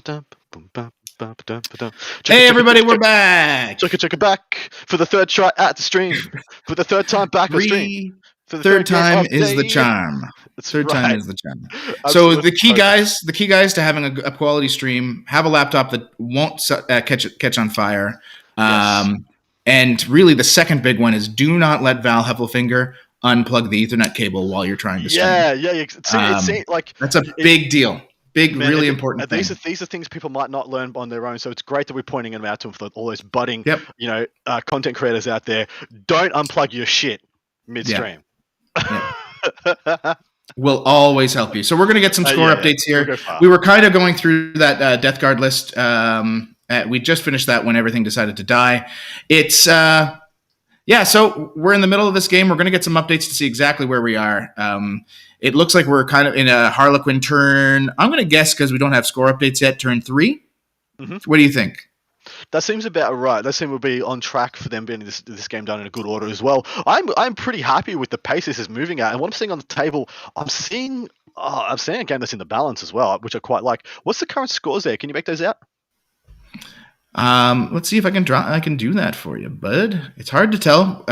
Hey everybody, we're back. Chugga back for the third try at the stream. For the third time back on stream. For the Third time game of is the day. charm. That's Third right. time is the charm. So Absolute the key hope. guys to having a quality stream, have a laptop that won't catch on fire. Yes. And really the second big one is do not let Val Heffelfinger unplug the Ethernet cable while you're trying to stream. Yeah. See, like that's a big deal. Really important thing. These are things people might not learn on their own, so it's great that we're pointing them out to them for all those budding, content creators out there. Don't unplug your shit midstream. Yeah. Will always help you. So we're going to get some score updates here. We were kind of going through that Death Guard list. We just finished that when everything decided to die. It's so we're in the middle of this game. We're going to get some updates to see exactly where we are. It looks like we're kind of in a Harlequin turn. I'm going to guess, because we don't have score updates yet, turn 3. Mm-hmm. What do you think? That seems about right. That seems to be on track for them getting this game done in a good order as well. I'm pretty happy with the pace this is moving at. And what I'm seeing on the table, I'm seeing a game that's in the balance as well, which I quite like. What's the current scores there? Can you make those out? Let's see if I can do that for you, bud. It's hard to tell.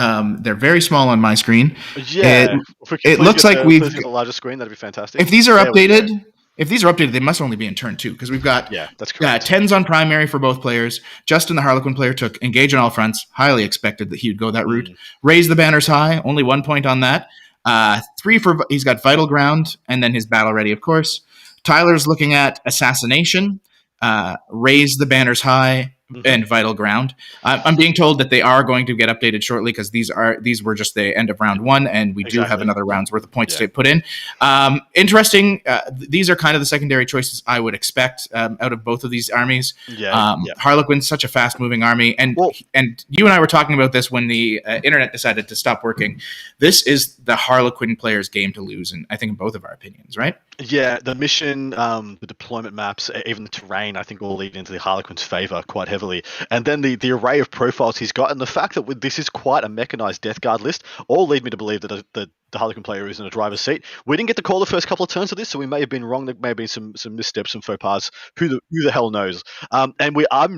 They're very small on my screen. Yeah, it looks like we've got the larger screen. That'd be fantastic. If these are updated, they must only be in turn 2, because we've got that's correct. 10s on primary for both players. Justin, the Harlequin player, took engage on all fronts. Highly expected that he would go that route. Raise the banners high. Only 1 point on that. 3 for he's got vital ground, and then his battle ready, of course. Tyler's looking at assassination. Raise the banners high, and vital ground. I'm being told that they are going to get updated shortly, because these were just the end of round 1, and we do have another round's worth of points to put in. Interesting. These are kind of the secondary choices I would expect out of both of these armies. Harlequin's such a fast-moving army, and you and I were talking about this when the internet decided to stop working. This is the Harlequin player's game to lose, and I think in both of our opinions, right? Yeah, the mission, the deployment maps, even the terrain, I think all lead into the Harlequin's favor quite heavily. And then the array of profiles he's got, and the fact that this is quite a mechanized Death Guard list, all lead me to believe that the Harlequin player is in a driver's seat. We didn't get to call the first couple of turns of this, so we may have been wrong. There may have been some missteps, some faux pas. Who the hell knows? I'm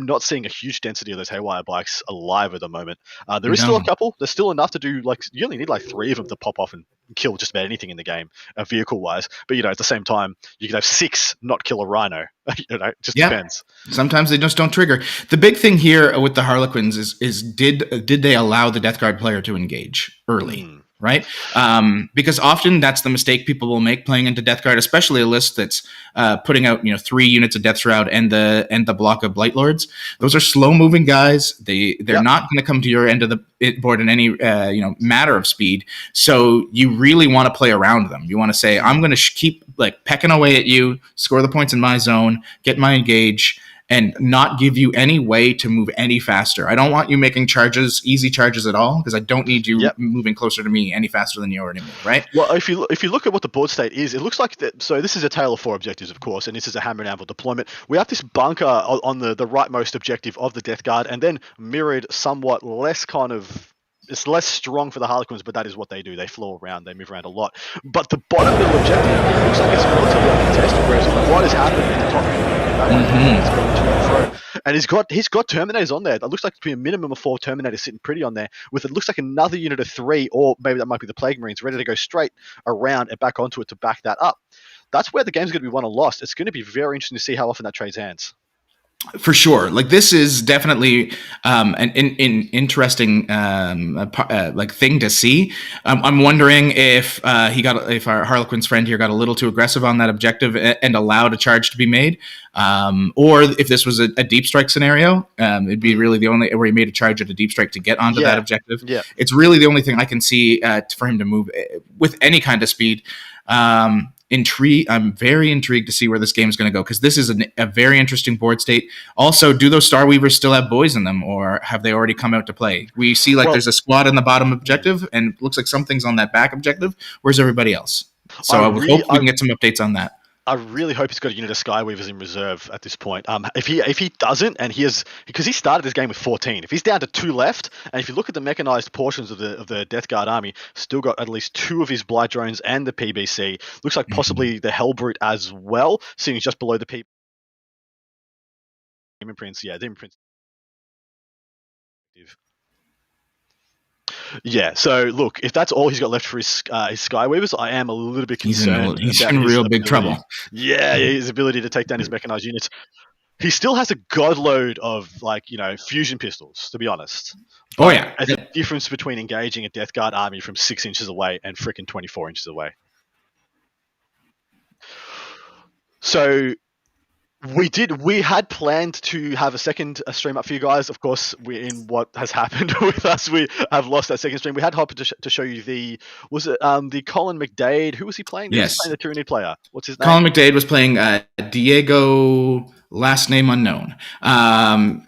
not seeing a huge density of those Haywire bikes alive at the moment. There is still a couple. There's still enough to do. You only need 3 of them to pop off and kill just about anything in the game, vehicle-wise. But at the same time, you could have 6 not kill a rhino. It just depends. Sometimes they just don't trigger. The big thing here with the Harlequins is did they allow the Death Guard player to engage early? Right? Because often that's the mistake people will make playing into Death Guard, especially a list that's putting out 3 units of Death Shroud and the block of Blight Lords. Those are slow moving guys. They're not going to come to your end of the board in any matter of speed. So you really want to play around them. You want to say, I'm going to keep pecking away at you, score the points in my zone, get my engage, and not give you any way to move any faster. I don't want you making easy charges at all, because I don't need you moving closer to me any faster than you already move, right? Well, if you look at what the board state is, it looks like that. So this is a tale of 4 objectives, of course, and this is a hammer and anvil deployment. We have this bunker on the rightmost objective of the Death Guard, and then mirrored somewhat less it's less strong for the Harlequins, but that is what they do. They flow around, they move around a lot. But the bottom middle objective looks like it's relatively uncontested, whereas what has happened at the top and he's got Terminators on there. It looks like to be a minimum of 4 Terminators sitting pretty on there, with it looks like another unit of 3, or maybe that might be the Plague Marines, ready to go straight around and back onto it to back that up. That's where the game's going to be won or lost. It's going to be very interesting to see how often that trades hands. For sure. This is definitely an interesting thing to see. I'm wondering if our Harlequin's friend here got a little too aggressive on that objective and allowed a charge to be made, or if this was a deep strike scenario. It'd be really the only where he made a charge at a deep strike to get onto that objective. Yeah. It's really the only thing I can see for him to move with any kind of speed. I'm very intrigued to see where this game is going to go, because this is a very interesting board state. Also, do those Star Weavers still have boys in them, or have they already come out to play? We see there's a squad in the bottom objective, and it looks like something's on that back objective. Where's everybody else? So I hope we can get some updates on that. I really hope he's got a unit of Skyweavers in reserve at this point. If he doesn't, and because he started this game with 14, if he's down to 2 left, and if you look at the mechanized portions of the Death Guard army, still got at least 2 of his Blight Drones and the PBC. Looks like possibly the Hellbrute as well, sitting just below the PBC. Demon Prince. Yeah, Demon Prince. Yeah, so look, if that's all he's got left for his Skyweavers, I am a little bit concerned He's about in his real big ability. trouble. Yeah, his ability to take down his mechanized units. He still has a godload of fusion pistols, to be honest. Oh yeah, there's a difference between engaging a Death Guard army from 6 inches away and freaking 24 inches away. So we had planned to have a second stream up for you guys. Of course, in what has happened with us, we have lost that second stream. We had hoped to show you the Colin McDade. Who was he playing? Yes, he was playing the Tyranid player. What's his name? Colin McDade was playing Diego, last name unknown, on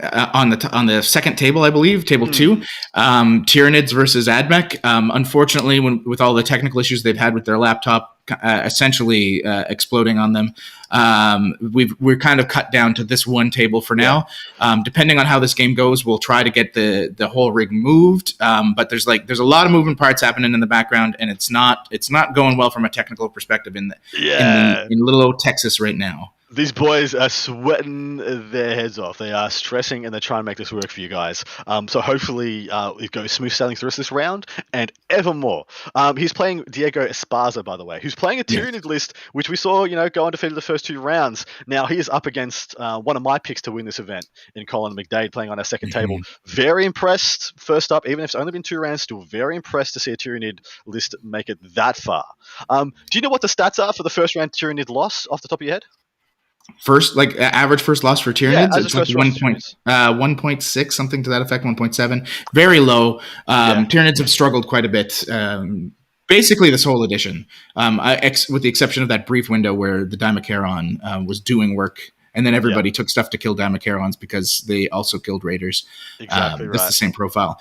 the second table, I believe, table 2, Tyranids versus Admech. Unfortunately, with all the technical issues they've had with their laptop essentially exploding on them, we're kind of cut down to this one table for now. Depending on how this game goes, we'll try to get the whole rig moved, but there's a lot of moving parts happening in the background, and it's not going well from a technical perspective in little old Texas right now. These boys are sweating their heads off. They are stressing, and they're trying to make this work for you guys. So hopefully it goes smooth sailing through this round and evermore. He's playing Diego Esparza, by the way, who's playing a Tyranid list, which we saw, go undefeated the first 2 rounds. Now he is up against one of my picks to win this event in Colin McDade, playing on our second table. Very impressed. First up, even if it's only been 2 rounds, still very impressed to see a Tyranid list make it that far. Do you know what the stats are for the first round Tyranid loss off the top of your head? First, average first loss for Tyranids, it's like 1.6, something to that effect, 1.7. Very low. Tyranids have struggled quite a bit. Basically, this whole edition, with the exception of that brief window where the Dimachairon was doing work, and then everybody took stuff to kill Dimachairons because they also killed Raiders. Exactly right. That's the same profile.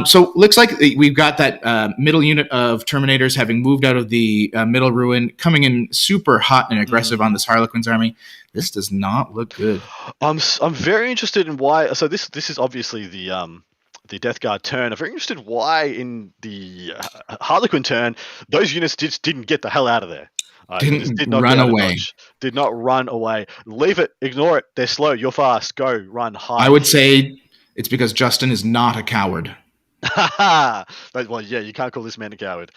So looks like we've got that middle unit of Terminators having moved out of the middle ruin, coming in super hot and aggressive on this Harlequins army. This does not look good. I'm very interested in why. So this is obviously the Death Guard turn. I'm very interested why in the Harlequin turn those units just didn't get the hell out of there. Did not run away. Did not run away. Leave it. Ignore it. They're slow. You're fast. Go. Run. Hide. I would say it's because Justin is not a coward. Well, yeah, you can't call this man a coward.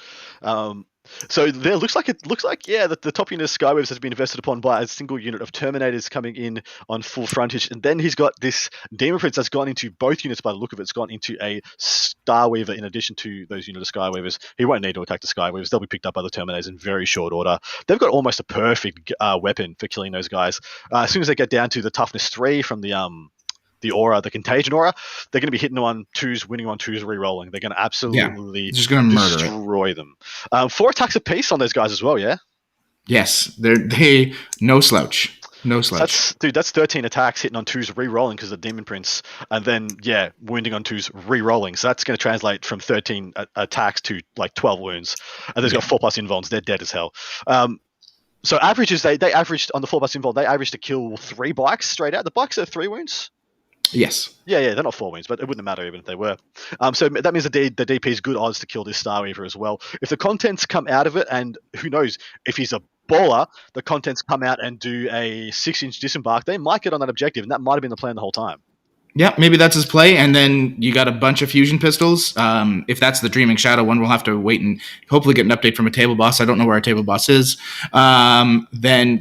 So there looks like that the top unit of Skywaves has been invested upon by a single unit of Terminators coming in on full frontage, and then he's got this Demon Prince that's gone into both units by the look of it. It's gone into a Starweaver in addition to those unit of Skywaves. He won't need to attack the Skywaves. They'll be picked up by the Terminators in very short order. They've got almost a perfect weapon for killing those guys. As soon as they get down to the toughness 3 from the aura, the contagion aura, they're going to be hitting on 2s, winning on 2s, re-rolling. They're going to absolutely just going to destroy them. 4 attacks apiece on those guys as well, yeah? Yes, they no slouch. No slouch. That's 13 attacks hitting on 2s, re-rolling because of Demon Prince, and then, wounding on 2s, re-rolling. So that's going to translate from 13 attacks to, 12 wounds. And they've got 4+ invulns. They're dead as hell. So averages, they averaged, on the 4+ invuln, they averaged to kill 3 bikes straight out. The bikes are 3 wounds? Yes. Yeah, they're not 4 wounds, but it wouldn't matter even if they were. So that means the DP is good odds to kill this Starweaver as well. If the contents come out of it, and who knows, if he's a baller, the contents come out and do a 6-inch disembark, they might get on that objective, and that might have been the plan the whole time. Yeah, maybe that's his play, and then you got a bunch of fusion pistols. If that's the Dreaming Shadow one, we'll have to wait and hopefully get an update from a table boss. I don't know where our table boss is. Then,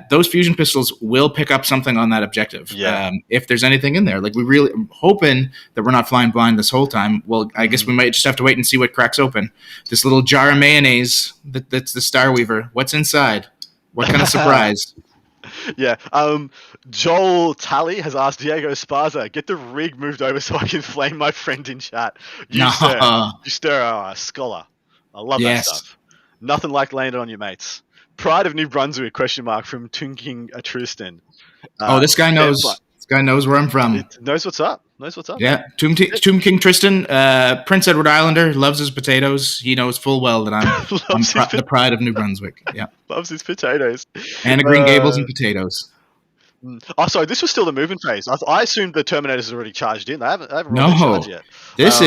those fusion pistols will pick up something on that objective. Yeah. If there's anything in there, we really hoping that we're not flying blind this whole time. Well, I guess we might just have to wait and see what cracks open. This little jar of mayonnaise that's the Starweaver. What's inside? What kind of surprise? Yeah. Joel Talley has asked Diego Esparza, get the rig moved over so I can flame my friend in chat. You stir our scholar. I love that stuff. Nothing like landing on your mates. Pride of New Brunswick, ? From Tunking Tristan. This guy knows. This guy knows where I'm from. Knows what's up. Yeah, Tomb King Tristan, Prince Edward Islander, loves his potatoes. He knows full well that I'm the pride of New Brunswick. Yeah, loves his potatoes. And Green Gables and potatoes. Oh, sorry, this was still the movement phase. I assumed the Terminators had already charged in. They haven't really charged yet. This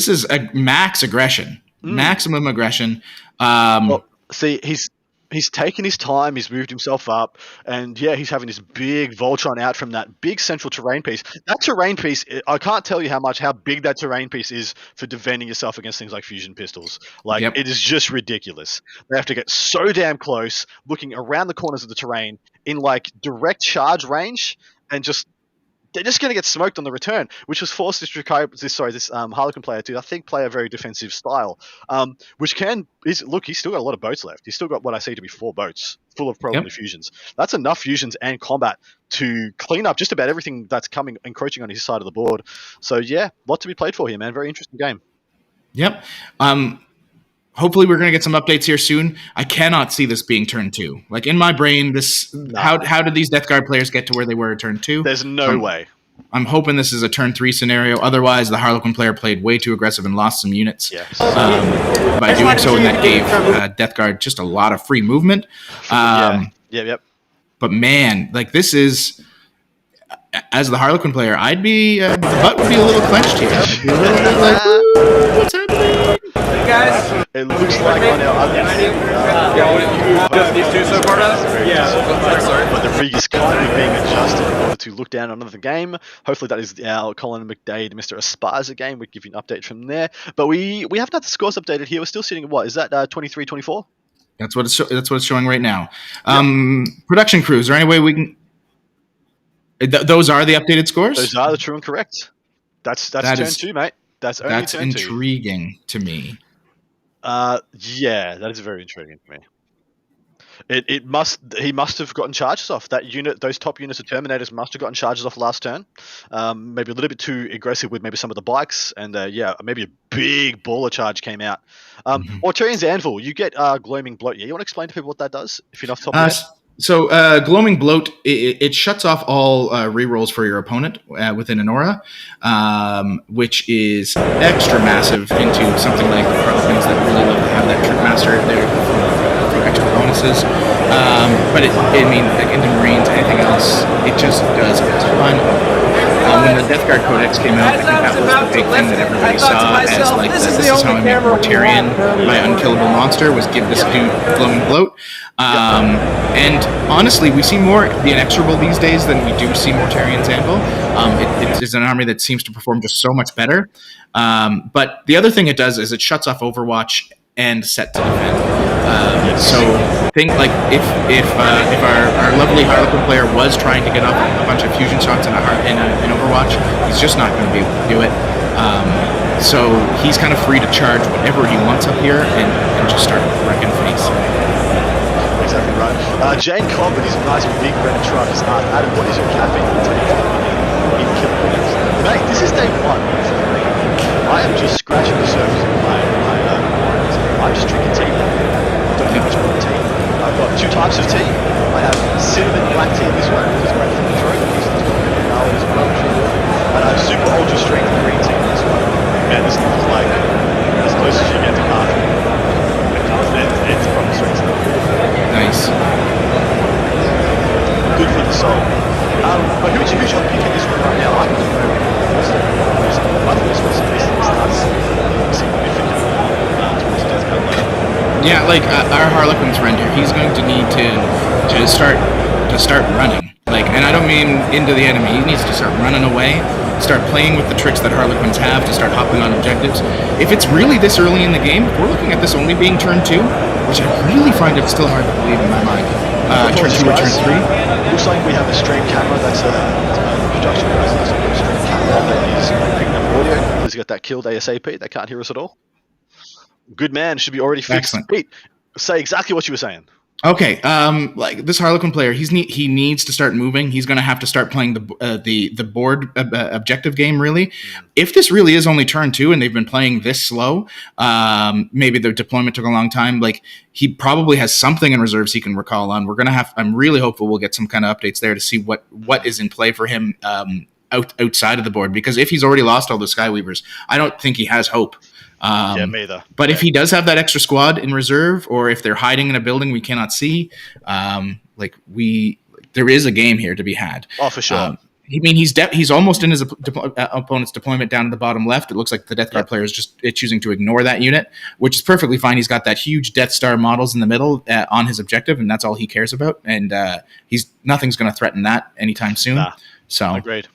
is a max aggression, maximum aggression. Well, see, he's He's taken his time. He's moved himself up, and yeah, he's having this big Voltron out from that big central terrain piece. That terrain piece, I can't tell you how big that terrain piece is for defending yourself against things like fusion pistols. Like, Yep. it is just ridiculous. They have to get so damn close, looking around the corners of the terrain in like direct charge range, and they're just going to get smoked on the return, which was forced this Harlequin player to, I think, play a very defensive style, he's still got a lot of boats left. He's still got what I see to be 4 boats full of probably fusions. That's enough fusions and combat to clean up just about everything that's encroaching on his side of the board. So yeah, lot to be played for here, man. Very interesting game. Yep. Hopefully we're going to get some updates here soon. I cannot see this being turn 2. Like, in my brain, how did these Death Guard players get to where they were at turn 2? There's no way. I'm hoping this is a turn 3 scenario. Otherwise, the Harlequin player played way too aggressive and lost some units. Yes. By doing so, and that gave Death Guard just a lot of free movement. Yep. But man, like, this is, as the Harlequin player, I'd be, my butt would be a little clenched here. I'd be a little bit like, ooh, what's happening? Guys, it looks like on our these two so far, but the rig is currently being adjusted in order to look down another game. Hopefully that is our Colin McDade, Mr. Aspires game. We'll give you an update from there. But we haven't had the scores updated here. We're still sitting at what? Is that 23-24? That's what it's showing right now. Production crews. Is there any way we can? Those are the updated scores. Those are the true and correct. That's turn 2, mate. That's intriguing to me. Yeah, that is very intriguing to me. He must have gotten charges off that unit. Those top units of Terminators must have gotten charges off last turn. Maybe a little bit too aggressive with maybe some of the bikes, and maybe a big baller charge came out. Mortarian's Anvil, you get Gloaming Bloat. Yeah, you want to explain to people what that does? If you're not top of it. So, Gloaming Bloat, it shuts off all rerolls for your opponent within an aura, which is extra massive into something like the Harlequins that really love to have that Trick Master there for extra bonuses. But like into Marines, anything else, it just does a ton. When the Death Guard Codex came out, I think that was the big thing that everybody saw as like, this is how I make Mortarion my unkillable monster, was give this dude Glowing Bloat. And honestly, we see more the Inexorable these days than we do see Mortarion's Anvil. It is an army that seems to perform just so much better. But the other thing it does is it shuts off Overwatch and Set to Defend. So think like if our lovely Harlequin player was trying to get up a bunch of fusion shots in Overwatch, he's just not going to be able to do it. So he's kind of free to charge whatever he wants up here and just start wrecking face. Exactly right. Jane Cobb with his nice big red trucks. Adam, what is your caffeine intake in kilograms? Mate, this is day 1. I am just scratching the surface of my I'm just drinking tea. Don't think much about tea. I've got 2 types of tea. I have cinnamon black tea this one, which is great for the throat. This is as well. And I have super ultra strength green tea this one. Man, this stuff is like as close as you get to coffee. It's proper sweet stuff. Nice. Good for the soul. But who's your pick in this one right now? I think this was starts significant towards Death Guard later. Yeah, like our Harlequin's render, he's going to need to start running. Like, and I don't mean into the enemy. He needs to start running away, start playing with the tricks that Harlequins have to start hopping on objectives. If it's really this early in the game, if we're looking at this only being turn 2, which I really find it still hard to believe in my mind. Turn 2 or turn 3. Looks like we have a stream camera. That's a production process. A stream camera that is picking up audio. He's got that killed ASAP. They can't hear us at all. Good man. Should be already fixed. Excellent. Pete, say exactly what you were saying. Okay, like this Harlequin player, he needs to start moving. He's going to have to start playing the board objective game. Really, if this really is only turn 2 and they've been playing this slow, maybe the deployment took a long time. Like, he probably has something in reserves he can recall on. I'm really hopeful we'll get some kind of updates there to see what is in play for him outside of the board. Because if he's already lost all the Skyweavers, I don't think he has hope. Yeah, me either. But if he does have that extra squad in reserve, or if they're hiding in a building we cannot see, there is a game here to be had. Oh, for sure. I mean, he's almost in his opponent's deployment down in the bottom left. It looks like the Death Guard player is just choosing to ignore that unit, which is perfectly fine. He's got that huge Death Star models in the middle on his objective, and that's all he cares about. And nothing's going to threaten that anytime soon. Nah, so agreed.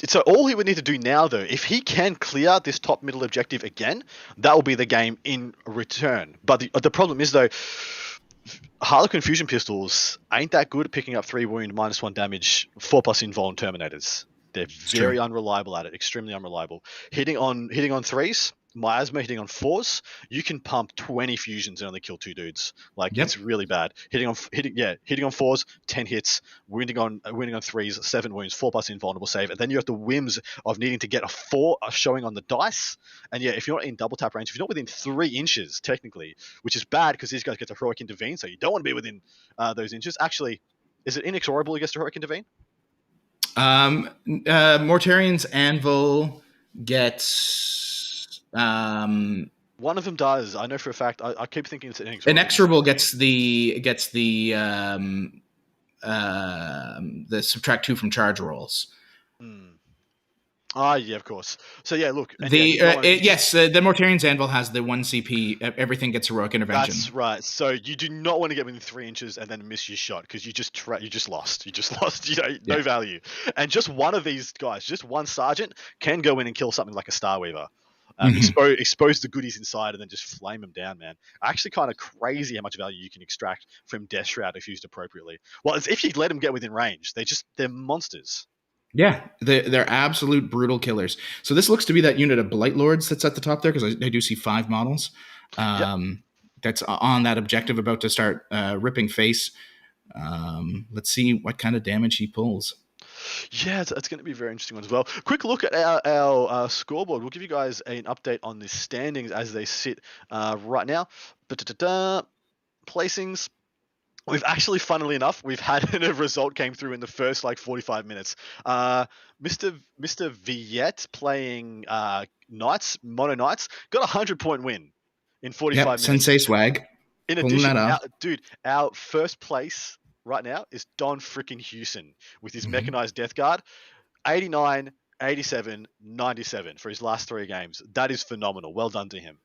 So all he would need to do now, though, if he can clear this top middle objective again, that will be the game in return. But the problem is, though, Harlequin fusion pistols ain't that good at picking up 3 wound, -1 damage, 4+ invuln terminators. They're very unreliable at it, extremely unreliable. Hitting on 3s, miasma hitting on 4s, you can pump 20 fusions and only kill 2 dudes. It's really bad. Hitting on 4s, 10 hits, wounding on 3s, 7 wounds, 4+ invulnerable save, and then you have the whims of needing to get a 4 showing on the dice. And if you're not in double tap range, if you're not within 3 inches technically, which is bad because these guys get to heroic intervene, so you don't want to be within those inches. Actually, is it inexorable against heroic intervene? Mortarian's Anvil gets one of them does. I know for a fact. I keep thinking it's inexorable. Inexorable gets the subtract 2 from charge rolls. Yeah, of course. So look. The Mortarian's Anvil has the 1 CP. Everything gets heroic intervention. That's right. So you do not want to get within 3 inches and then miss your shot because you just lost. You just lost. No value. And just one of these guys, just one sergeant, can go in and kill something like a Starweaver. Expose the goodies inside and then just flame them down, man. Actually, kind of crazy how much value you can extract from Death Shroud if used appropriately. Well, it's if you let them get within range, they're monsters. Yeah, they're absolute brutal killers. So this looks to be that unit of Blight Lords that's at the top there because I do see 5 models. That's on that objective about to start ripping face. Let's see what kind of damage he pulls. Yeah, it's going to be very interesting one as well. Quick look at our scoreboard. We'll give you guys an update on the standings as they sit right now. Placings. We've actually, funnily enough, we've had a result came through in the first 45 minutes. Mr. Viette playing Knights, Mono Knights, got a 100-point win in 45 minutes. Sensei swag. In addition, our first place right now is Don freaking Hewson with his mechanized Death Guard, 89, 87, 97 for his last 3 games. That is phenomenal. Well done to him.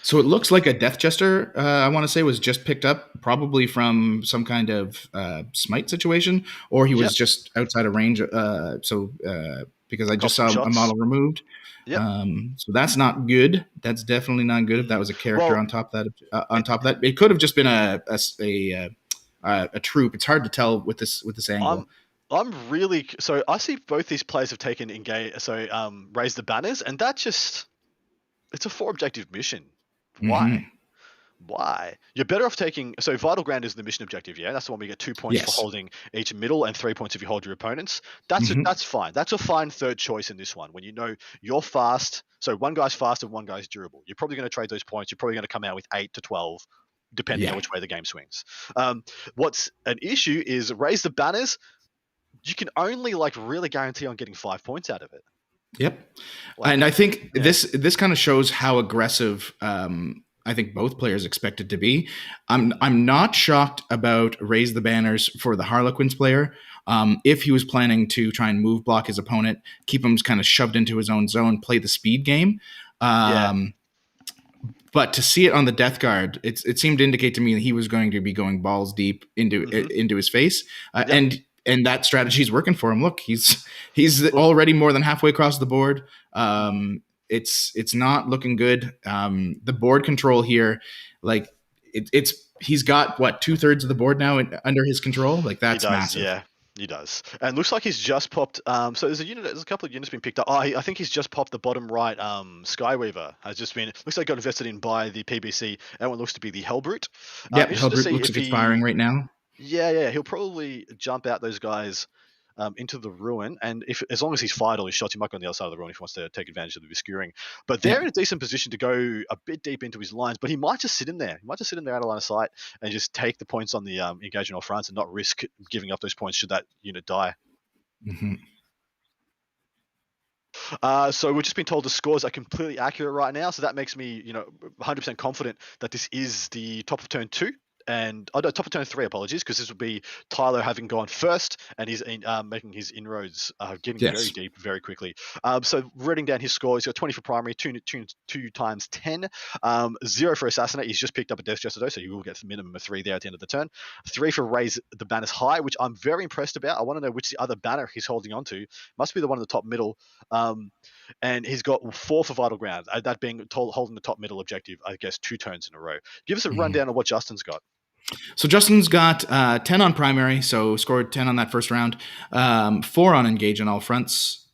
So it looks like a Death Jester, I want to say, was just picked up probably from some kind of smite situation, or he was just outside of range. Because I just saw a model removed. Yep. So that's not good. That's definitely not good. If that was a character on top of that, it could have just been a troop. It's hard to tell with this angle. I'm really so. I see both these players have taken raise the banners, and that just it's a 4 objective mission. Why? Why? You're better off taking... So Vital Ground is the mission objective, yeah? That's the one where you get 2 points for holding each middle and 3 points if you hold your opponents. That's fine. That's a fine third choice in this one when you know you're fast. So one guy's fast and one guy's durable. You're probably going to trade those points. You're probably going to come out with 8 to 12, depending on which way the game swings. What's an issue is raise the banners. You can only really guarantee on getting 5 points out of it. Yep. And I think this kind of shows how aggressive I think both players expected to be. I'm not shocked about raise the banners for the Harlequins player. If he was planning to try and move block his opponent, keep him kind of shoved into his own zone, play the speed game. But to see it on the Death Guard, it seemed to indicate to me that he was going to be going balls deep into his face. And that strategy is working for him. Look, he's already more than halfway across the board. It's not looking good. The board control here, he's got 2/3 of the board now under his control. That's massive. Yeah, he does. And looks like he's just popped. So there's a couple of units being picked up. I think he's just popped the bottom right. Skyweaver has just been looks like got invested in by the PBC. That one looks to be the Hellbrute. Hellbrute looks like it's firing right now. Yeah, he'll probably jump out those guys into the ruin, and as long as he's fired all his shots, he might go on the other side of the ruin if he wants to take advantage of the obscuring. But they're in a decent position to go a bit deep into his lines, but he might just sit in there. He might just sit in there out of line of sight and just take the points on the engagement off fronts and not risk giving up those points should that unit die. So we've just been told the scores are completely accurate right now, so that makes me 100% confident that this is the top of turn 2. and top of turn 3, apologies, because this would be Tyler having gone first, and he's making his inroads, getting very deep very quickly. So writing down his score, he's got 20 for primary, 2 times 10, 0 for assassinate. He's just picked up a Death Gesture, so he will get the minimum of 3 there at the end of the turn. 3 for raise the banners high, which I'm very impressed about. I want to know which the other banner he's holding on to. Must be the one in the top middle. And he's got 4 for vital ground, that being holding the top middle objective, I guess, 2 turns in a row. Give us a rundown of what Justin's got. So Justin's got 10 on primary, so scored 10 on that first round, 4 on engage on all fronts,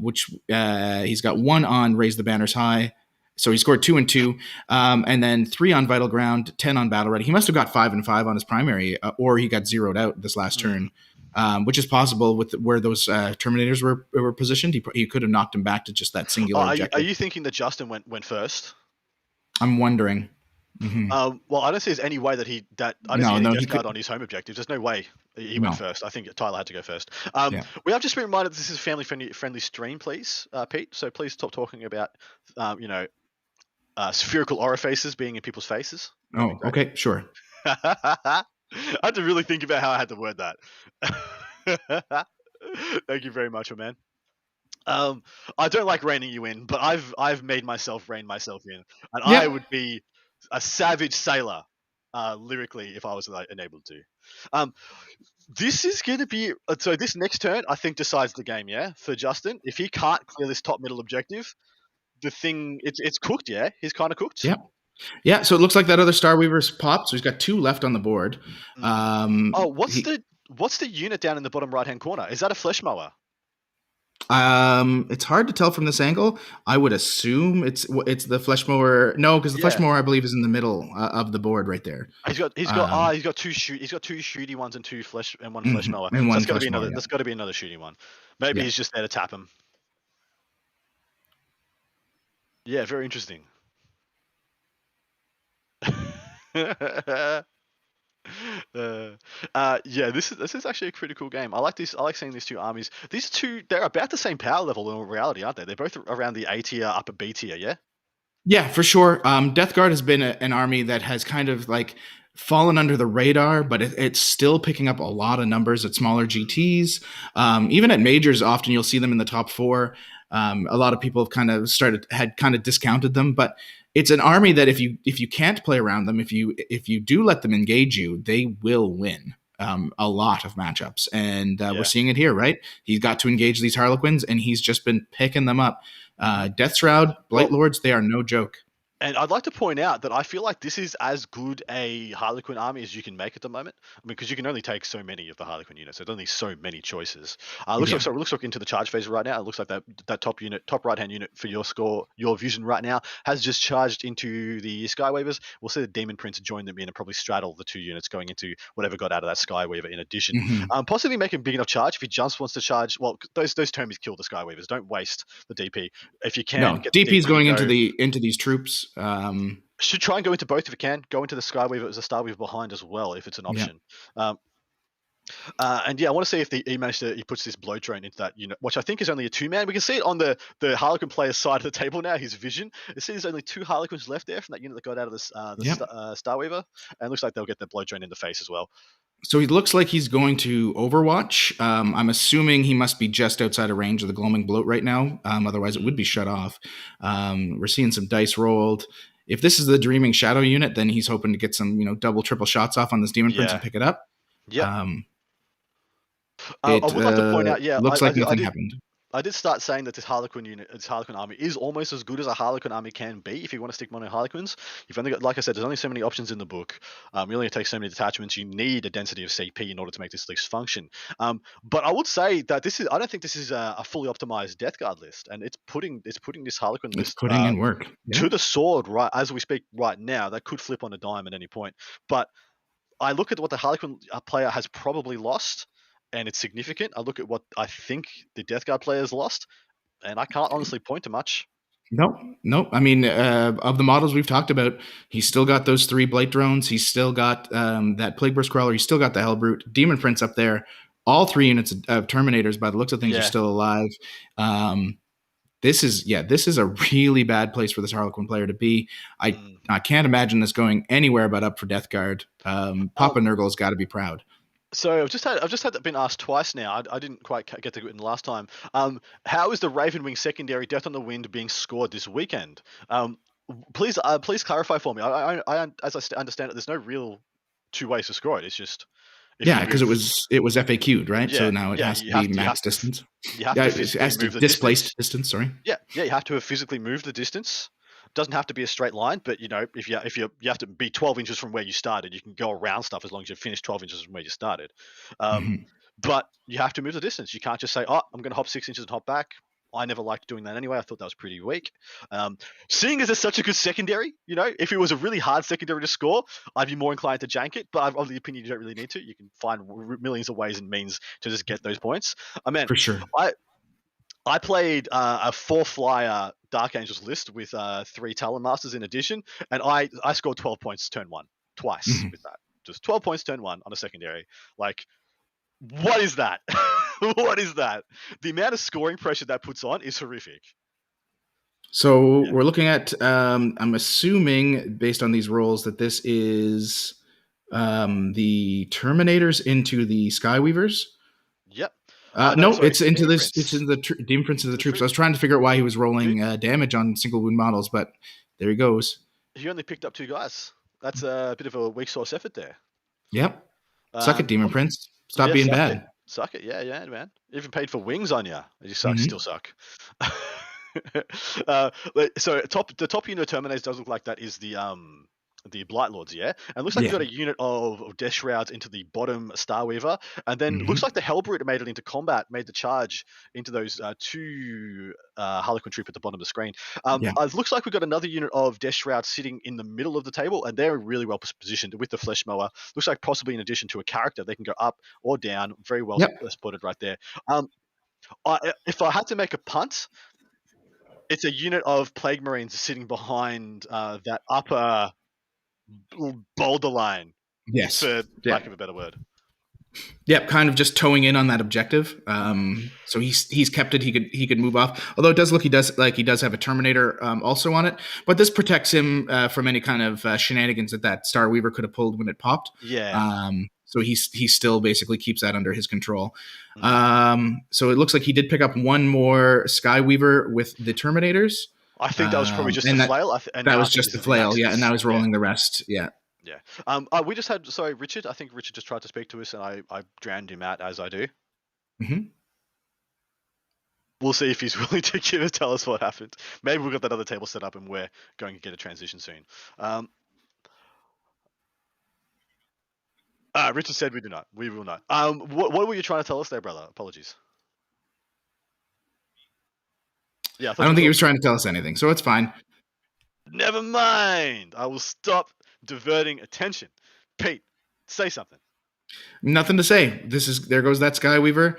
which he's got 1 on raise the banners high, so he scored 2 and 2, and then 3 on vital ground, 10 on battle ready. He must have got 5 and 5 on his primary, or he got zeroed out this last turn, which is possible with where those Terminators were positioned. He could have knocked him back to just that singular objective. Are you thinking that Justin went first? I'm wondering. Mm-hmm. Well, I don't see there's any way that I don't see any death guard on his home objective. There's no way he went first. I think Tyler had to go first. We have just been reminded that this is a family friendly stream, please, Pete. So please stop talking about spherical orifices being in people's faces. Oh, okay, sure. I had to really think about how I had to word that. Thank you very much, my man. I don't like reining you in, but I've made myself rein myself in, and I would be a savage sailor, lyrically, if I was enabled to. This is going to be so. This next turn, I think, decides the game. Yeah, for Justin, if he can't clear this top middle objective, the thing it's cooked. Yeah, he's kind of cooked. Yeah. So it looks like that other Star Weaver's popped. So he's got 2 left on the board. What's the unit down in the bottom right hand corner? Is that a flesh mower? It's hard to tell from this angle. I would assume it's the flesh mower. No, because the flesh mower, I believe, is in the middle of the board right there. He's got 2 shooty ones and 2 flesh and 1 flesh mower. So that's got to be another. That's got to be another shooty one. Maybe he's just there to tap him. Yeah, very interesting. This is actually a pretty cool game. I like this. I like seeing these 2 armies. These 2, they're about the same power level in reality, aren't they? They're both around the A tier, upper B tier, yeah? Yeah, for sure. Death Guard has been an army that has kind of like fallen under the radar, but it's still picking up a lot of numbers at smaller GTs. Even at majors, often you'll see them in the top 4. A lot of people have kind of discounted them, but it's an army that if you can't play around them, if you do let them engage you, they will win a lot of matchups, and we're seeing it here, right? He's got to engage these Harlequins, and he's just been picking them up. Death Shroud, Blight Lords, they are no joke. And I'd like to point out that I feel like this is as good a Harlequin army as you can make at the moment. I mean, because you can only take so many of the Harlequin units. There's only so many choices. Looks like into the charge phase right now. It looks like that top right-hand unit for your vision right now has just charged into the Skyweavers. We'll see the Demon Prince join them in and probably straddle the 2 units going into whatever got out of that Skyweaver in addition. Possibly make a big enough charge if he just wants to charge. Well, those termies kill the Skyweavers. Don't waste the DP if you can. No, DP's going into these troops. Should try and go into both if you can. Go into the Skyweaver as a Starweaver behind as well if it's an option. I want to see if he puts this blow drone into that unit, which I think is only a 2-man. We can see it on the Harlequin player's side of the table now. His vision. You see, there's only 2 Harlequins left there from that unit that got out of the Starweaver, and it looks like they'll get the blow drone in the face as well. So he looks like he's going to Overwatch. I'm assuming he must be just outside of range of the Gloaming Bloat right now. Otherwise, it would be shut off. We're seeing some dice rolled. If this is the Dreaming Shadow unit, then he's hoping to get some, double, triple shots off on this Demon Prince and pick it up. Yeah. I would like to point out, looks like nothing happened. I did start saying that this Harlequin army is almost as good as a Harlequin army can be if you want to stick mono Harlequins. You've only got, like I said, there's only so many options in the book. You only take so many detachments. You need a density of CP in order to make this list function. But I would say that I don't think this is a fully optimized Death Guard list, and it's putting this Harlequin list in work to the sword right as we speak right now. That could flip on a dime at any point. But I look at what the Harlequin player has probably lost, and it's significant. I look at what I think the Death Guard players lost, and I can't honestly point to much. No. I mean, of the models we've talked about, he's still got those 3 Blight drones. He's still got that Plague Burst Crawler. He's still got the Hellbrute, Demon Prince up there. All 3 units of Terminators, by the looks of things, are still alive. This is a really bad place for this Harlequin player to be. I can't imagine this going anywhere but up for Death Guard. Papa Nurgle's got to be proud. So I've just had that been asked twice now. I didn't quite get to it in the last time. How is the Ravenwing secondary Death on the Wind being scored this weekend? Please clarify for me. I as I understand it, there's no real two ways to score it. It's just because it was FAQ'd, right? Yeah, so now it has to be max distance. You have to physically move the displaced distance. Sorry. Yeah, you have to have physically moved the distance. Doesn't have to be a straight line, but if you have to be 12 inches from where you started, you can go around stuff as long as you finish 12 inches from where you started. But you have to move the distance. You can't just say, "Oh, I'm going to hop 6 inches and hop back." I never liked doing that anyway. I thought that was pretty weak. Seeing as it's such a good secondary, if it was a really hard secondary to score, I'd be more inclined to jank it. But I'm of the opinion you don't really need to. You can find millions of ways and means to just get those points. For sure. I played a 4-flyer Dark Angels list with 3 Talon Masters in addition, and I scored 12 points turn 1 twice with that. Just 12 points turn 1 on a secondary. Like, what is that? What is that? The amount of scoring pressure that puts on is horrific. So we're looking at, I'm assuming, based on these rolls, that this is the Terminators into the Skyweavers. Yep. It's into this. It's in the Demon Prince of the troops. I was trying to figure out why he was rolling damage on single wound models, but there he goes. He only picked up 2 guys. That's a bit of a weak source effort there. Yep. Suck it, Demon Prince. Stop being bad. Suck it. Yeah, man. Even paid for wings on you. You still suck. So the top unit of Terminators does look like that is the Blight Lords, and it looks like you got a unit of Death Shrouds into the bottom Starweaver, and then looks like the Hellbrute made it into combat, made the charge into those 2 Harlequin troop at the bottom of the screen. It looks like we've got another unit of Death Shrouds sitting in the middle of the table, and they're really well positioned with the Flesh Mower. Looks like possibly in addition to a character, they can go up or down. Very well spotted right there. If I had to make a punt, it's a unit of Plague Marines sitting behind that upper boulder line, for lack of a better word. Yep, kind of just towing in on that objective. So he's kept it. He could move off. Although it does look he does have a Terminator also on it, but this protects him from any kind of shenanigans that Starweaver could have pulled when it popped. So he still basically keeps that under his control. So it looks like he did pick up one more Skyweaver with the Terminators. I think that was probably just the flail. That was just the flail, and I was rolling the rest, Yeah. We just had, Richard. I think Richard just tried to speak to us, and I drowned him out, as I do. We'll see if he's willing to tell us what happened. Maybe we've got that other table set up, and we're going to get a transition soon. Richard said we do not. We will not. What were you trying to tell us there, brother? Apologies. Yeah, I don't think he was trying to tell us anything, so it's fine. Never mind. I will stop diverting attention. Pete, say something. Nothing to say. There goes that Skyweaver.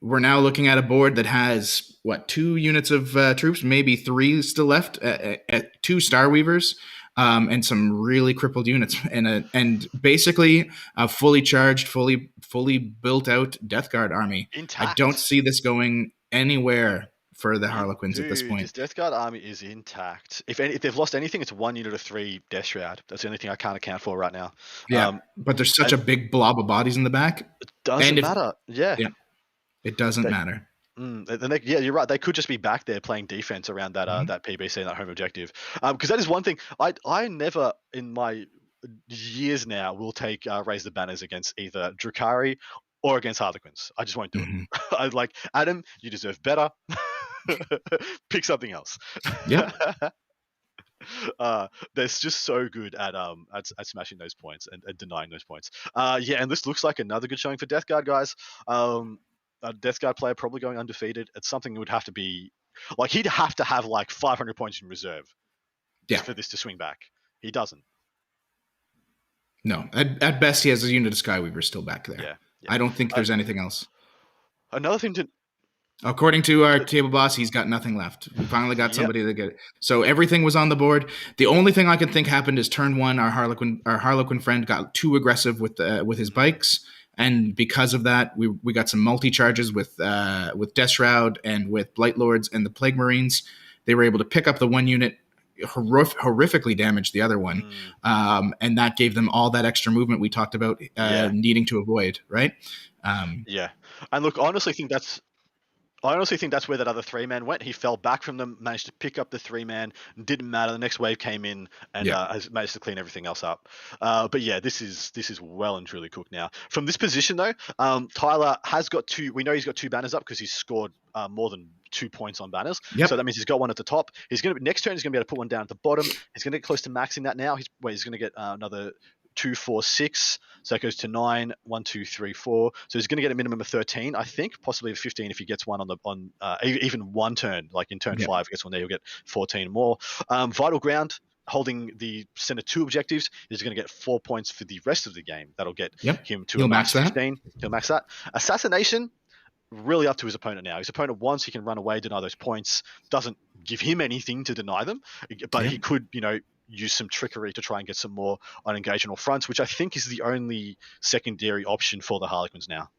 We're now looking at a board that has 2 units of troops, maybe 3 still left, 2 Starweavers, and some really crippled units, and basically a fully charged, fully built out Death Guard army. Intact. I don't see this going anywhere for the Harlequins at this point. This Death Guard army is intact. If they've lost anything, it's 1 unit of 3 Death Shroud. That's the only thing I can't account for right now. But there's such a big blob of bodies in the back. It doesn't matter. It doesn't matter. You're right. They could just be back there playing defense around that that PBC and that home objective. Because that is one thing I never in my years now will take raise the banners against either Drukhari or against Harlequins. I just won't do it. I like Adam. You deserve better. Pick something else. Yeah. They're just so good at smashing those points and denying those points. And this looks like another good showing for Death Guard, guys. A Death Guard player probably going undefeated. It's something that would have to be like he'd have to have like 500 points in reserve for this to swing back. He doesn't. No, at best he has a unit of Skyweavers still back there. Yeah. I don't think there's anything else. Another thing to According to our table boss, he's got nothing left. We finally got somebody to get it. So everything was on the board. The only thing I could think happened is turn 1, our Harlequin friend got too aggressive with his bikes, and because of that, we got some multi charges with Death Shroud and with Blight Lords and the Plague Marines. They were able to pick up the one unit, horrifically damaged the other one, and that gave them all that extra movement we talked about needing to avoid, right? Yeah, and look, I honestly think that's where that other 3-man went. He fell back from them, managed to pick up the 3-man, didn't matter. The next wave came in and has managed to clean everything else up. But yeah, this is well and truly cooked now. From this position though, Tyler has got two. We know he's got 2 banners up because he's scored more than 2 points on banners. Yep. So that means he's got one at the top. Next turn he's going to be able to put one down at the bottom. He's going to get close to maxing that now. He's going to get another 2, 4, 6. So that goes to 9, 1, 2, 3, 4. So he's going to get a minimum of 13, I think, possibly 15 if he gets one on even one turn, like in turn 5, he gets one there, he'll get 14 more. Vital Ground, holding the center 2 objectives, he's going to get 4 points for the rest of the game. That'll get him to a max 15. He'll max that. Assassination, really up to his opponent now. His opponent wants, he can run away, deny those points. Doesn't give him anything to deny them, but he could, use some trickery to try and get some more on engageable fronts, which I think is the only secondary option for the Harlequins now.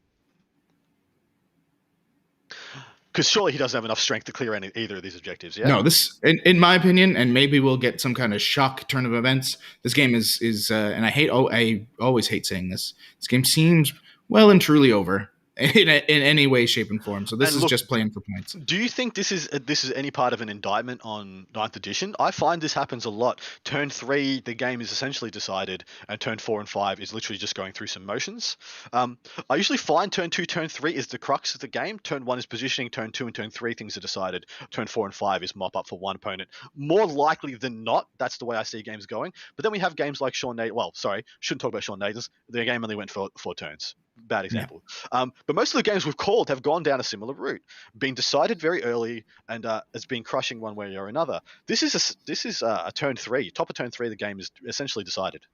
Because surely he doesn't have enough strength to clear either of these objectives, yeah? No, this, in my opinion, and maybe we'll get some kind of shock turn of events, this game is and I always hate saying this, this game seems well and truly over. In any way, shape, and form. So this is just playing for points. Do you think this is any part of an indictment on 9th edition? I find this happens a lot. Turn 3, the game is essentially decided, and turn 4 and 5 is literally just going through some motions. I usually find turn 2, turn 3 is the crux of the game. Turn 1 is positioning. Turn 2 and turn 3 things are decided. Turn 4 and 5 is mop up for one opponent. More likely than not, that's the way I see games going. But then we have games like Sean Nathan. Well, sorry, shouldn't talk about Sean Nathan's. The game only went for 4 turns. Bad example. But most of the games we've called have gone down a similar route, been decided very early, and has been crushing one way or another. This is a turn 3. Top of turn 3, the game is essentially decided.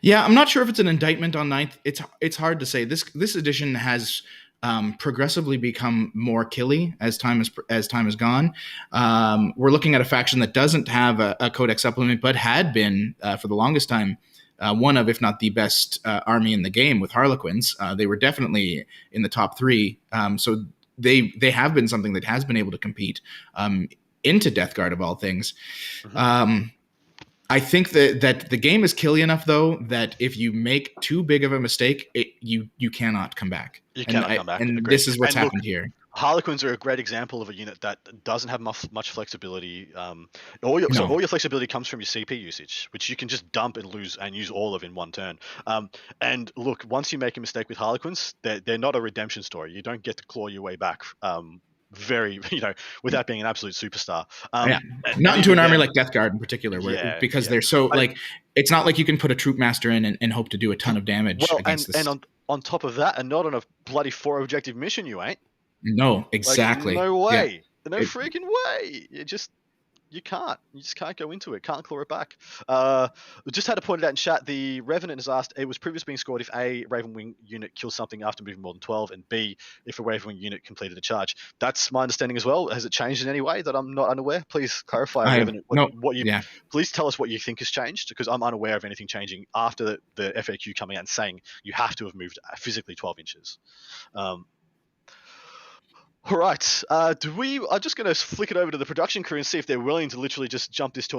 Yeah, I'm not sure if it's an indictment on 9th. It's hard to say. This edition has progressively become more killy as time has gone. We're looking at a faction that doesn't have a codex supplement, but had been for the longest time one of, if not the best army in the game with Harlequins. They were definitely in the top 3. So they have been something that has been able to compete into Death Guard of all things. Mm-hmm. I think that the game is killy enough, though, that if you make too big of a mistake, you cannot come back. You cannot come back. And this is what's happened here. Harlequins are a great example of a unit that doesn't have much flexibility. All your flexibility comes from your CP usage, which you can just dump and lose and use all of in one turn. And look, once you make a mistake with Harlequins, they're not a redemption story. You don't get to claw your way back. Without being an absolute superstar. Not into an army like Death Guard in particular, because they're so it's not like you can put a troop master in and hope to do a ton of damage against this. And on top of that, and not on a bloody 4 objective mission, you ain't. No, exactly. No way. No freaking way. You just can't go into it. Can't claw it back. We just had to point it out in chat. The Revenant has asked, it was previously being scored if A, Ravenwing unit kills something after moving more than 12, and B, if a Ravenwing unit completed a charge. That's my understanding as well. Has it changed in any way that I'm not unaware? Please clarify, Revenant. Please tell us what you think has changed, because I'm unaware of anything changing after the FAQ coming out and saying you have to have moved physically 12 inches. All right. I'm just going to flick it over to the production crew and see if they're willing to literally just jump this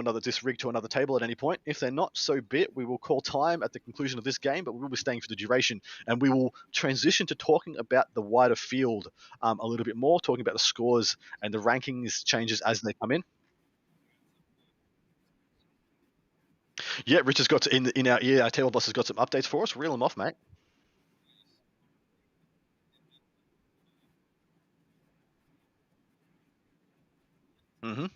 rig to another table at any point. If they're not, so be it. We will call time at the conclusion of this game, but we will be staying for the duration, and we will transition to talking about the wider field a little bit more, talking about the scores and the rankings changes as they come in. Yeah, Rich has got in our ear. Our table boss has got some updates for us. Reel them off, mate. Mm-hmm.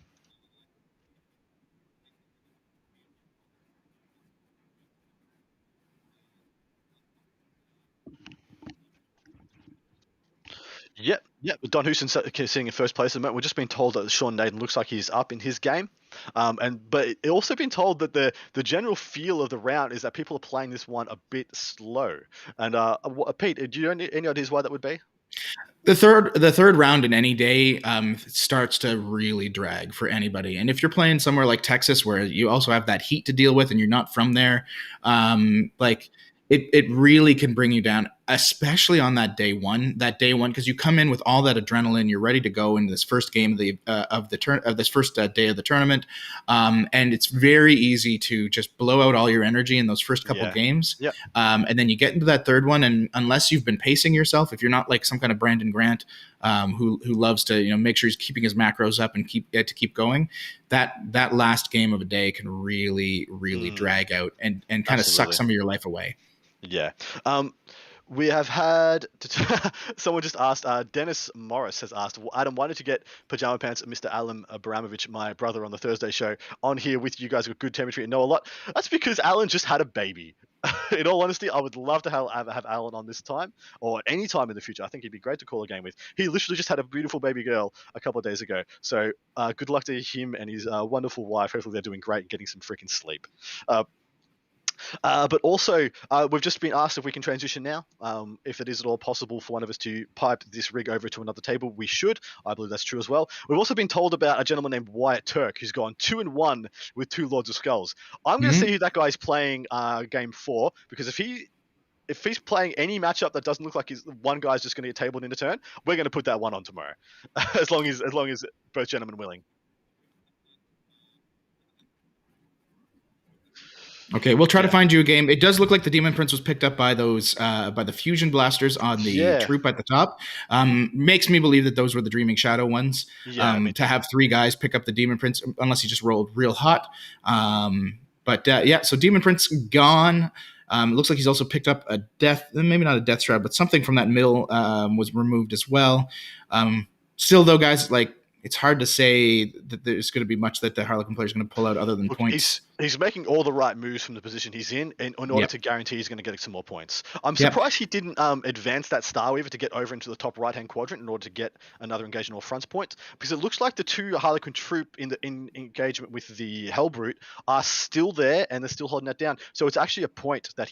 Yep. Don Houston sitting in first place at the moment. We've just been told that Sean Nathan looks like he's up in his game. But it also been told that the general feel of the round is that people are playing this one a bit slow. And Pete, do you have any ideas why that would be? The third round in any day starts to really drag for anybody. And if you're playing somewhere like Texas, where you also have that heat to deal with and you're not from there, it really can bring you down, especially on that day one. Because you come in with all that adrenaline, you're ready to go into this first game of this first day of the tournament, and it's very easy to just blow out all your energy in those first couple games. Yep. And then you get into that third one, and unless you've been pacing yourself, if you're not like some kind of Brandon Grant who loves to make sure he's keeping his macros up and keep going, that last game of a day can really drag out and kind of suck some of your life away. Yeah. We have had someone just asked. Dennis Morris has asked, Adam, why don't you get Pajama Pants and Mr. Alan Abramovich, my brother on the Thursday show, on here with you guys with good chemistry and know a lot? That's because Alan just had a baby. In all honesty, I would love to have Alan on this time or any time in the future. I think he'd be great to call a game with. He literally just had a beautiful baby girl a couple of days ago. So good luck to him and his wonderful wife. Hopefully they're doing great and getting some freaking sleep. But also, we've just been asked if we can transition now. If it is at all possible for one of us to pipe this rig over to another table, we should. I believe that's true as well. We've also been told about a gentleman named Wyatt Turk who's gone 2-1 with 2 Lords of Skulls. I'm going to see who that guy's playing game 4, because if he's playing any matchup that doesn't look like one guy's just going to get tabled in a turn, we're going to put that one on tomorrow, as long as both gentlemen are willing. Okay, we'll try to find you a game. It does look like the Demon Prince was picked up by those by the Fusion Blasters on the troop at the top. Makes me believe that those were the Dreaming Shadow ones. To have 3 guys pick up the Demon Prince, unless he just rolled real hot. So Demon Prince gone. Looks like he's also picked up a death, maybe not a death shroud, but something from that middle was removed as well. Still, though, guys, like, it's hard to say that there's going to be much that the Harlequin player is going to pull out other than points. He's making all the right moves from the position he's in order to guarantee he's going to get some more points. I'm surprised he didn't advance that Starweaver to get over into the top right-hand quadrant in order to get another engagement or fronts point, because it looks like the 2 Harlequin troop in engagement with the Hellbrute are still there and they're still holding that down. So it's actually a point that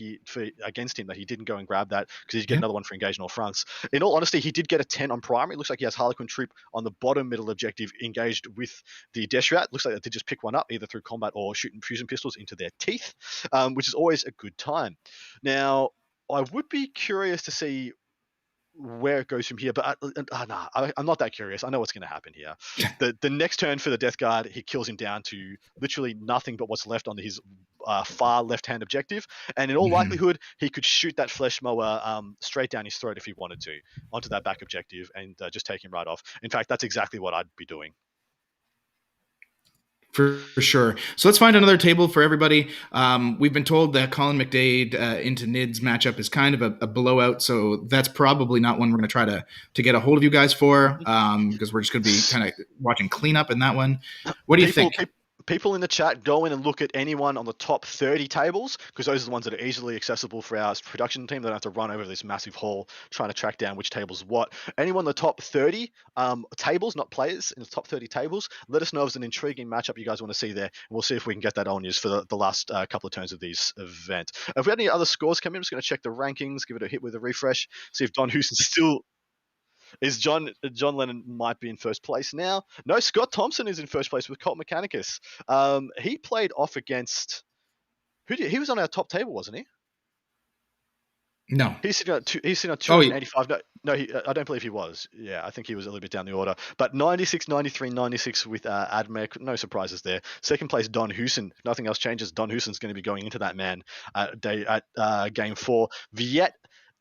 against him that he didn't go and grab that, because he'd get another one for engagement or fronts. In all honesty, he did get a 10 on primary. It looks like he has Harlequin troop on the bottom middle objective engaged with the Deshrat. Looks like they did just pick one up either through combat or shooting fusion pistols into their teeth, which is always a good time. Now, I would be curious to see where it goes from here, but I'm not that curious. I know what's going to happen here. The next turn for the Death Guard, he kills him down to literally nothing but what's left on his far left-hand objective, and in all likelihood, he could shoot that Flesh Mower straight down his throat if he wanted to, onto that back objective, and just take him right off. In fact, that's exactly what I'd be doing. For sure. So let's find another table for everybody. We've been told that Colin McDade into Nid's matchup is kind of a blowout, so that's probably not one we're going to try to get a hold of you guys for, because we're just going to be kind of watching cleanup in that one. What do you think? People in the chat, go in and look at anyone on the top 30 tables, because those are the ones that are easily accessible for our production team. They don't have to run over this massive hall trying to track down which tables what. Anyone in the top 30 tables, not players, in the top 30 tables, let us know if it's an intriguing matchup you guys want to see there, and we'll see if we can get that on you for the last couple of turns of this event. If we had any other scores come in, I'm just going to check the rankings, give it a hit with a refresh, see if Don Houston's still... Is John Lennon might be in first place now? No, Scott Thompson is in first place with Colt Mechanicus. He played off against he was on our top table, wasn't he? No, he's sitting on 285. I don't believe he was. Yeah, I think he was a little bit down the order. But 96, 93, 96 with Admec. No surprises there. Second place, Don Houston. If nothing else changes, Don Houston's going to be going into that man at game 4. Viet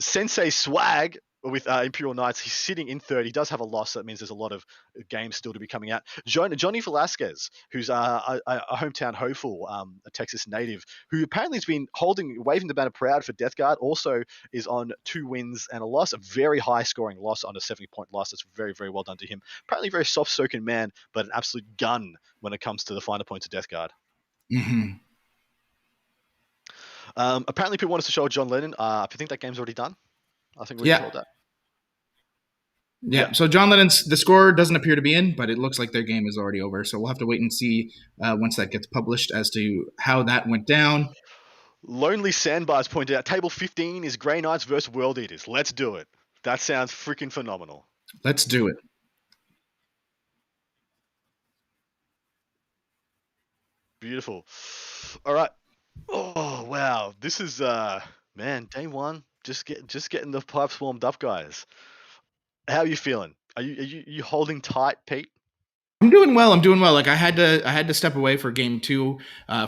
Sensei Swag with Imperial Knights, he's sitting in third. He does have a loss, so that means there's a lot of games still to be coming out. Johnny Velasquez, who's a hometown hopeful, a Texas native, who apparently has been waving the banner proud for Death Guard, also is on 2 wins and a loss, a very high scoring loss on a 70-point loss. That's very, very well done to him. Apparently a very soft-spoken man, but an absolute gun when it comes to the finer points of Death Guard. Apparently people want us to show John Lennon. I think that game's already done. I think we can hold that. Yeah, so John Lennon's, the score doesn't appear to be in, but it looks like their game is already over. So we'll have to wait and see once that gets published as to how that went down. Lonely Sandbars pointed out, table 15 is Grey Knights versus World Eaters. Let's do it. That sounds freaking phenomenal. Let's do it. Beautiful. All right. Oh, wow. This is Man, day one, just getting the pipes warmed up, guys. How are you feeling? Are you holding tight, Pete? I'm doing well. I'm doing well. Like I had to step away for game two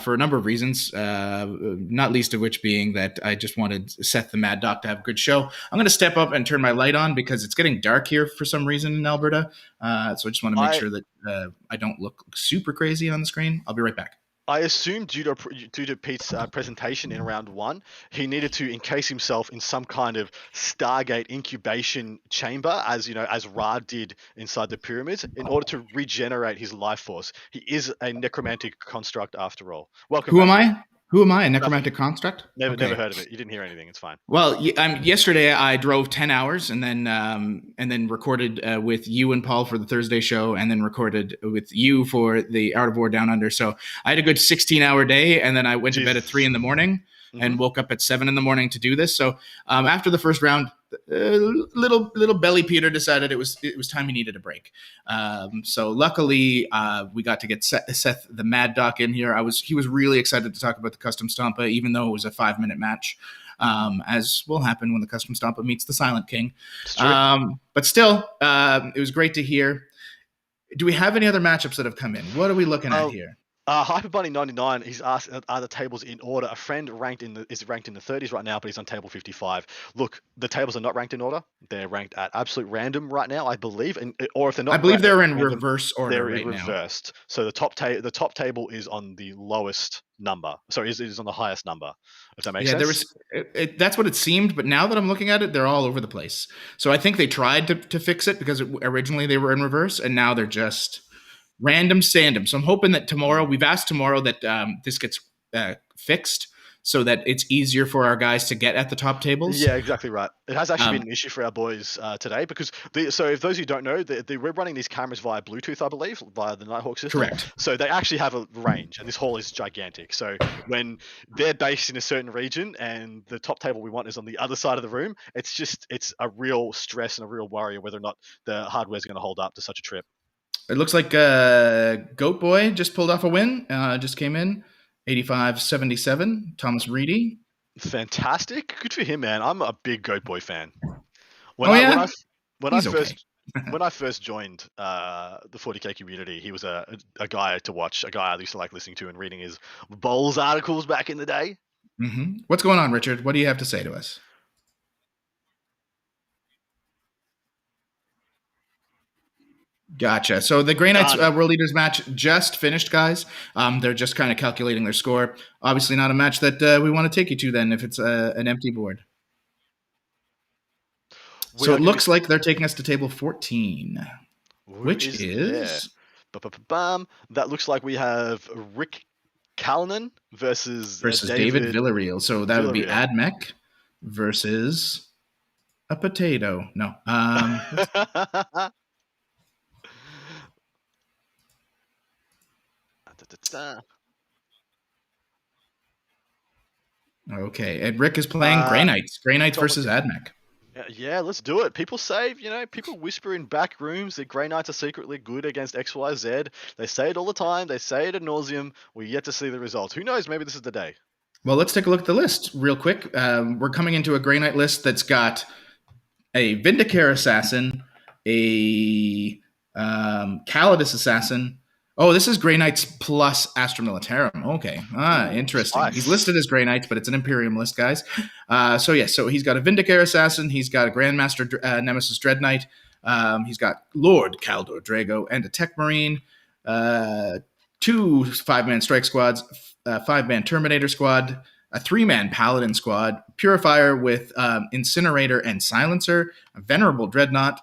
for a number of reasons, not least of which being that I just wanted Seth the Mad Doc to have a good show. I'm going to step up and turn my light on because it's getting dark here for some reason in Alberta. So I just want to make I sure that I don't look super crazy on the screen. I'll be right back. I assume due to Pete's presentation in round one, he needed to encase himself in some kind of Stargate incubation chamber, as Ra did inside the pyramids, in order to regenerate his life force. He is a necromantic construct after all. Welcome Who am back, Pete. I? Who am I? A Nothing. necromantic construct? Never Okay. heard of it. You didn't hear anything. It's fine. Well, yesterday I drove 10 hours and then recorded with you and Paul for the Thursday show, and then recorded with you for the Art of War Down Under. So I had a good 16-hour day, and then I went to bed at Jesus. 3 in the morning Hmm. and woke up at 7 in the morning to do this. So after the first round, little belly Peter decided it was time he needed a break. So luckily we got to get Seth the Mad Doc in here. He was really excited to talk about the custom Stompa, even though it was a 5-minute match. As will happen when the custom Stompa meets the Silent King. It's true. But still, it was great to hear. Do we have any other matchups that have come in? What are we looking at here? Hyper Bunny 99. He's asked, are the tables in order? A friend is ranked in the 30s right now, but he's on table 55. Look, the tables are not ranked in order. They're ranked at absolute random right now, I believe, or if they're not, I believe they're in random, reverse order they're right now. reversed. So the top table is on the lowest number. Sorry, is on the highest number. If that makes sense. That's what it seemed, but now that I'm looking at it, they're all over the place. So I think they tried to fix it because originally they were in reverse, and now they're just random sandom. So I'm hoping that tomorrow, we've asked tomorrow that this gets fixed so that it's easier for our guys to get at the top tables. Yeah, exactly right. It has actually been an issue for our boys today because so if those of you don't know, we're running these cameras via Bluetooth, I believe, via the Nighthawk system. Correct. So they actually have a range, and this hall is gigantic. So when they're based in a certain region and the top table we want is on the other side of the room, it's a real stress and a real worry of whether or not the hardware is going to hold up to such a trip. It looks like Goat Boy just pulled off a win. Just came in 85-77. Thomas Reedy. Fantastic. Good for him, man. I'm a big Goat Boy fan. When I first joined the 40k community, he was a guy to watch, a guy I used to like listening to and reading his Bowls articles back in the day. Mm-hmm. What's going on, Richard? What do you have to say to us? Gotcha. So the Grey Knights World Leaders match just finished, guys. They're just kind of calculating their score. Obviously not a match that we want to take you to then if it's an empty board. So it looks like they're taking us to table 14, which is... That looks like we have Rick Callanan versus David Villarreal. So that would be Admech versus a potato. No. Okay, and Rick is playing Grey Knights. Grey Knights versus Admech. Yeah, let's do it. People say, people whisper in back rooms that Grey Knights are secretly good against XYZ. They say it all the time. They say it ad nauseum. We're yet to see the results. Who knows? Maybe this is the day. Well, let's take a look at the list real quick. We're coming into a Grey Knight list that's got a Vindicare Assassin, a Calidus Assassin. Oh, this is Grey Knights plus Astra Militarum. Okay. Interesting. Nice. He's listed as Grey Knights, but it's an Imperium list, guys. So he's got a Vindicare Assassin. He's got a Grandmaster Nemesis Dread Knight. He's got Lord Caldor Drago and a Tech Marine. 2 5-man strike squads, 5-man Terminator squad, a 3-man Paladin squad, Purifier with Incinerator and Silencer, a Venerable Dreadnought,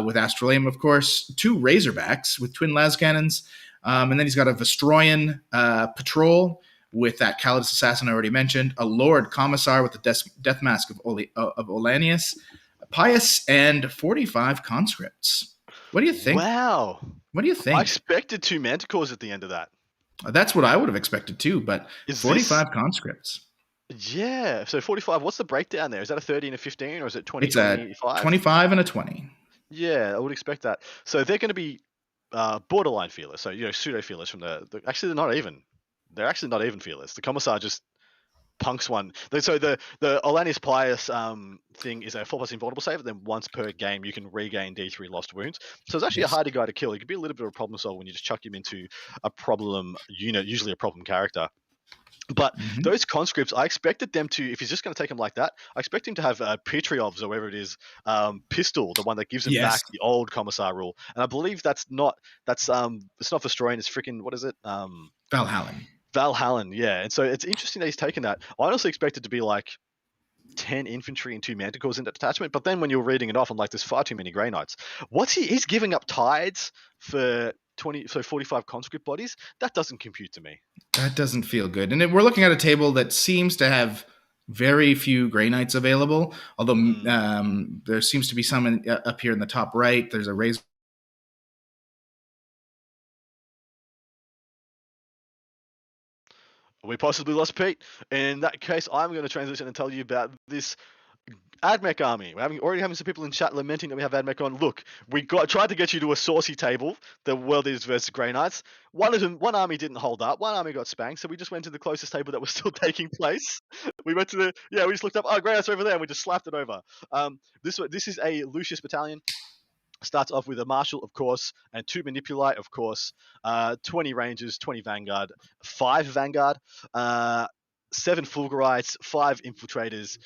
with Astrolabe, of course, 2 Razorbacks with twin las cannons, and then he's got a Vestroyan patrol with that Calidus Assassin I already mentioned, a Lord Commissar with the Death Mask of Olanius, Pious, and 45 conscripts. What do you think? Wow. What do you think? I expected 2 Manticores at the end of that. That's what I would have expected too, but 45 conscripts. Yeah, so 45, what's the breakdown there? Is that a 30 and a 15, or is it 20, It's a 25 and a 20. Yeah, I would expect that. So they're going to be borderline fearless. So, pseudo fearless from the actually they're not even. They're actually not even fearless. The Commissar just punks one. So the Olanis Pius thing is a 4+ invulnerable save, and then once per game you can regain D3 lost wounds. So it's actually a harder guy to kill. He could be a little bit of a problem solver when you just chuck him into a problem unit, usually a problem character. But those conscripts, I expected them to, if he's just going to take him like that, I expect him to have Petriov's, or whatever it is, pistol, the one that gives him back the old Commissar rule. And I believe it's not Vestroyan, it's freaking, what is it? Valhallan, yeah. And so it's interesting that he's taken that. I honestly expected to be like 10 infantry and 2 manticores in that detachment, but then when you're reading it off, I'm like, there's far too many Grey Knights. He's giving up tides for 45 conscript bodies. That doesn't compute to me. That doesn't feel good. And we're looking at a table that seems to have very few Grey Knights available, although there seems to be some up here in the top right. There's a raise. We possibly lost Pete. In that case, I'm going to transition and tell you about this AdMech army. We're already having some people in chat lamenting that we have AdMech on. Look, we tried to get you to a saucy table, the World Eaters versus Grey Knights. One army didn't hold up. One army got spanked, so we just went to the closest table that was still taking place. We went to we just looked up, Grey Knights are over there, and we just slapped it over. This is a Lucius battalion. Starts off with a Marshal, of course, and 2 Manipulite, of course, 20 Rangers, 20 Vanguard, 5 Vanguard, 7 Fulgurites, 5 Infiltrators,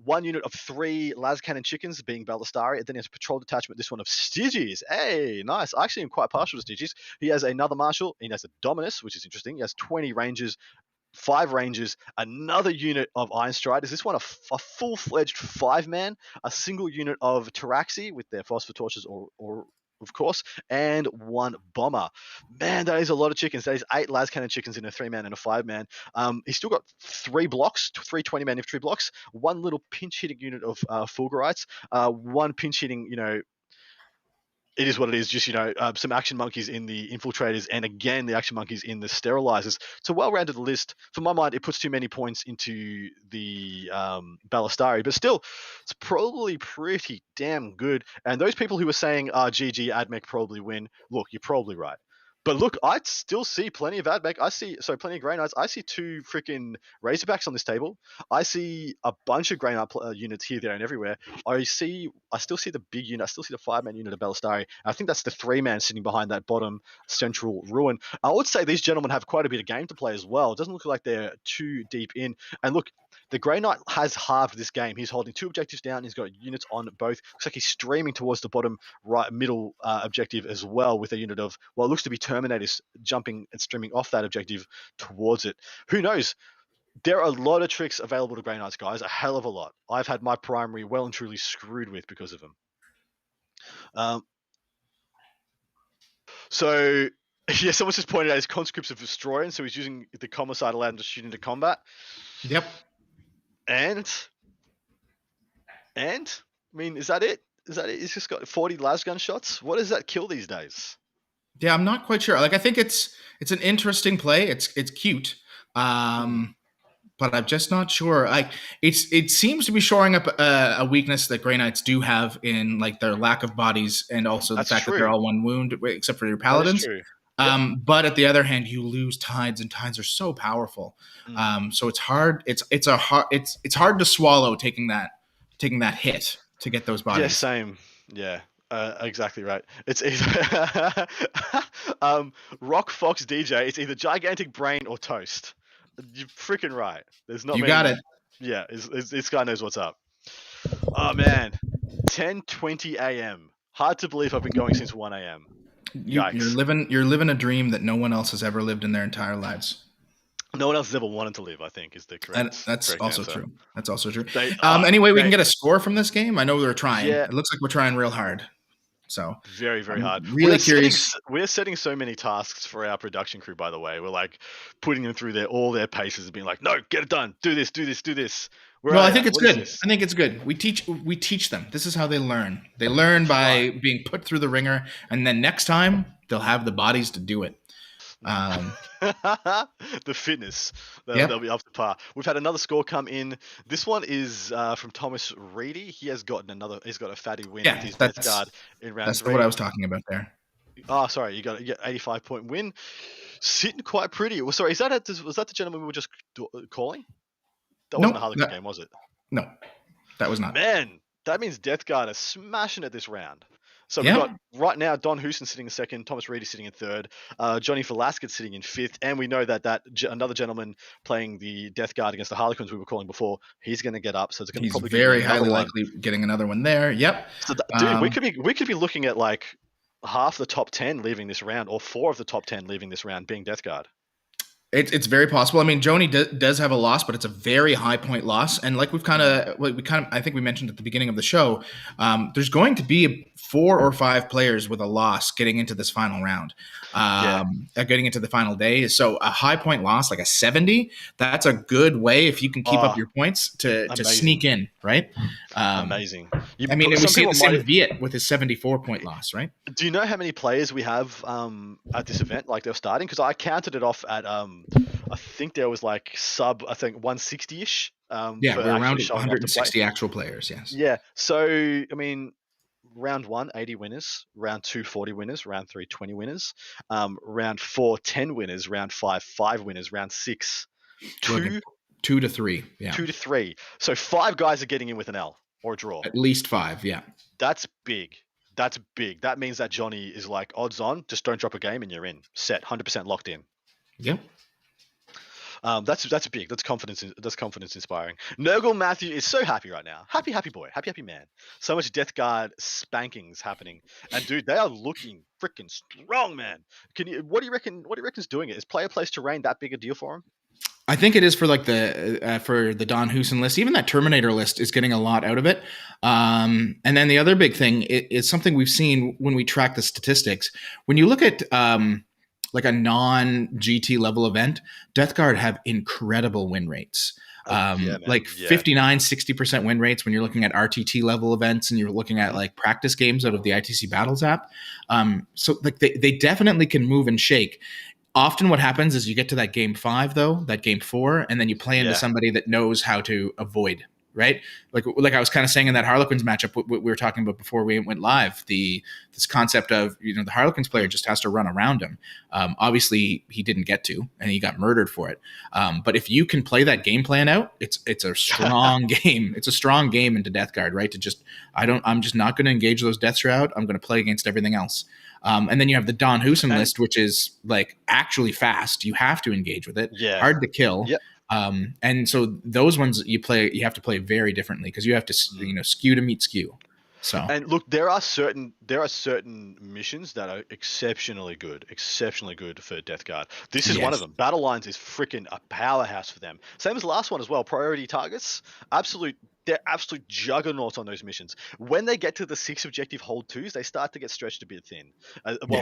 1 unit of 3 las cannon chickens, being Ballistari, and then he has a patrol detachment, this one of Styges. Hey, nice. I actually am quite partial to Styges. He has another Marshal, he has a Dominus, which is interesting. He has 20 Rangers, 5 Rangers, another unit of Iron Striders. This one, a full-fledged 5-man, a single unit of Taraxi with their phosphor torches, or of course, and 1 bomber. Man, that is a lot of chickens. That is 8 las cannon chickens in a 3-man and a 5-man. He's still got 3 blocks, 3 20-man infantry blocks, 1 little pinch-hitting unit of Fulgurites, 1 pinch-hitting, it is what it is, just, some action monkeys in the infiltrators, and again, the action monkeys in the sterilizers. It's a well-rounded list. For my mind, it puts too many points into the Ballistari, but still, it's probably pretty damn good. And those people who were saying, GG, AdMech probably win, look, you're probably right. But look, I still see plenty of AdMech. Plenty of Grey Knights. I see 2 freaking Razorbacks on this table. I see a bunch of Grey Knight units here, there, and everywhere. I still see the big unit. I still see the 5-man unit of Ballistari. I think that's the 3-man sitting behind that bottom central ruin. I would say these gentlemen have quite a bit of game to play as well. It doesn't look like they're too deep in. And look, the Grey Knight has halved this game. He's holding 2 objectives down. He's got units on both. Looks like he's streaming towards the bottom right middle objective as well, with a unit of, it looks to be Terminators jumping and streaming off that objective towards it. Who knows? There are a lot of tricks available to Grey Knights, guys. A hell of a lot. I've had my primary well and truly screwed with because of them. Someone's just pointed out his conscripts of Destroying, so he's using the Commissar to allow him to shoot into combat. Yep. And I mean, is that it? He's just got 40 lasgun shots. What does that kill these days? Yeah, I'm not quite sure. Like, I think it's an interesting play. It's cute, but I'm just not sure. It seems to be shoring up a weakness that Grey Knights do have in, like, their lack of bodies, and also the fact that they're all 1 wound, except for your paladins. But at the other hand, you lose tides, and tides are so powerful. So it's hard. It's hard to swallow taking that hit to get those bodies. Yeah, same. Yeah. Exactly right. It's either Rock Fox DJ. It's either gigantic brain or toast. You're freaking right. There's not. You got it. Yeah, this guy knows what's up. Oh man, 10:20 a.m. Hard to believe I've been going since 1 a.m. You're living a dream that no one else has ever lived in their entire lives. No one else has ever wanted to live, I think, is the correct. That's also answer. true. That's also true. Anyway, we can get a score from this game. I know we're trying. Yeah. It looks like we're trying real hard. So very, very hard. Really curious. We're setting so many tasks for our production crew, by the way. We're like putting them through all their paces and being like, no, get it done. Do this, do this, do this. I think it's good. I think it's good. We teach them. This is how they learn. They learn by being put through the ringer, and then next time they'll have the bodies to do it. The fitness, they'll be up to par. We've had another score come in. This one is from Thomas Reedy. He's got a fatty win with his Death Guard in round 3. That's what I was talking about there. Oh, sorry, you got 85-point win, sitting quite pretty. Well, sorry, was that the gentleman we were just calling? That wasn't a Harlequin game, was it? No, that was not. Man, that means Death Guard are smashing it this round. So we've got right now Don Houston sitting in second, Thomas Reedy sitting in third, Johnny Velasquez sitting in fifth, and we know that another gentleman playing the Death Guard against the Harlequins we were calling before, he's going to get up. So it's going to probably very highly likely getting another one there. Yep. So dude, we could be looking at like half the top 10 leaving this round, or 4 of the top 10 leaving this round being Death Guard. It's very possible. I mean, Joni does have a loss, but it's a very high point loss. And like we kind of, I think we mentioned at the beginning of the show, there's going to be 4 or 5 players with a loss getting into this final round, getting into the final day. So a high point loss, like a 70, that's a good way if you can keep up your points to sneak in, right? Amazing. I mean, we see the same Viet with his 74 point loss, right? Do you know how many players we have at this event? Like they're starting, because I counted it off at I think there was like 160-ish. We're around 160 actual players. Yes. Yeah. So I mean, round 1, 80 winners. Round 2, 40 winners. Round 3, 20 winners. Round 4, 10 winners. Round 5, 5 winners. Round 6, 2 to 3. Yeah. 2 to 3. So 5 guys are getting in with an L or a draw. At least 5. Yeah. That's big. That's big. That means that Johnny is like odds on. Just don't drop a game and you're in. Set. 100% locked in. Yep. That's big. That's confidence inspiring. Nurgle Matthew is so happy right now. Happy boy. Happy man. So much Death Guard spankings happening. And dude, they are looking freaking strong, man. What do you reckon? What do you reckon's doing it? Is player place terrain that big a deal for him? I think it is for like for the Don Houston list. Even that Terminator list is getting a lot out of it. And then the other big thing is something we've seen when we track the statistics. When you look at like a non-GT level event, Death Guard have incredible win rates. 59, 60% win rates when you're looking at RTT level events and you're looking at like practice games out of the ITC Battles app. So like they definitely can move and shake. Often what happens is you get to that game 5 though, that game 4, and then you play into somebody that knows how to avoid, right? Like I was kind of saying in that Harlequins matchup we were talking about before we went live, this concept of, the Harlequins player just has to run around him. Obviously he didn't get to, and he got murdered for it. But if you can play that game plan out, it's a strong game. It's a strong game into Death Guard, right? I'm just not going to engage those Death Shroud. I'm going to play against everything else. And then you have the Don Houston list, which is like actually fast. You have to engage with it. Yeah. Hard to kill. Yep. And so those ones you have to play very differently because you have to, skew to meet skew. So, and look, there are certain missions that are exceptionally good for Death Guard. This is one of them. Battle Lines is freaking a powerhouse for them. Same as the last one as well. Priority targets, they're absolute juggernauts on those missions. When they get to the 6 objective hold 2s, they start to get stretched a bit thin.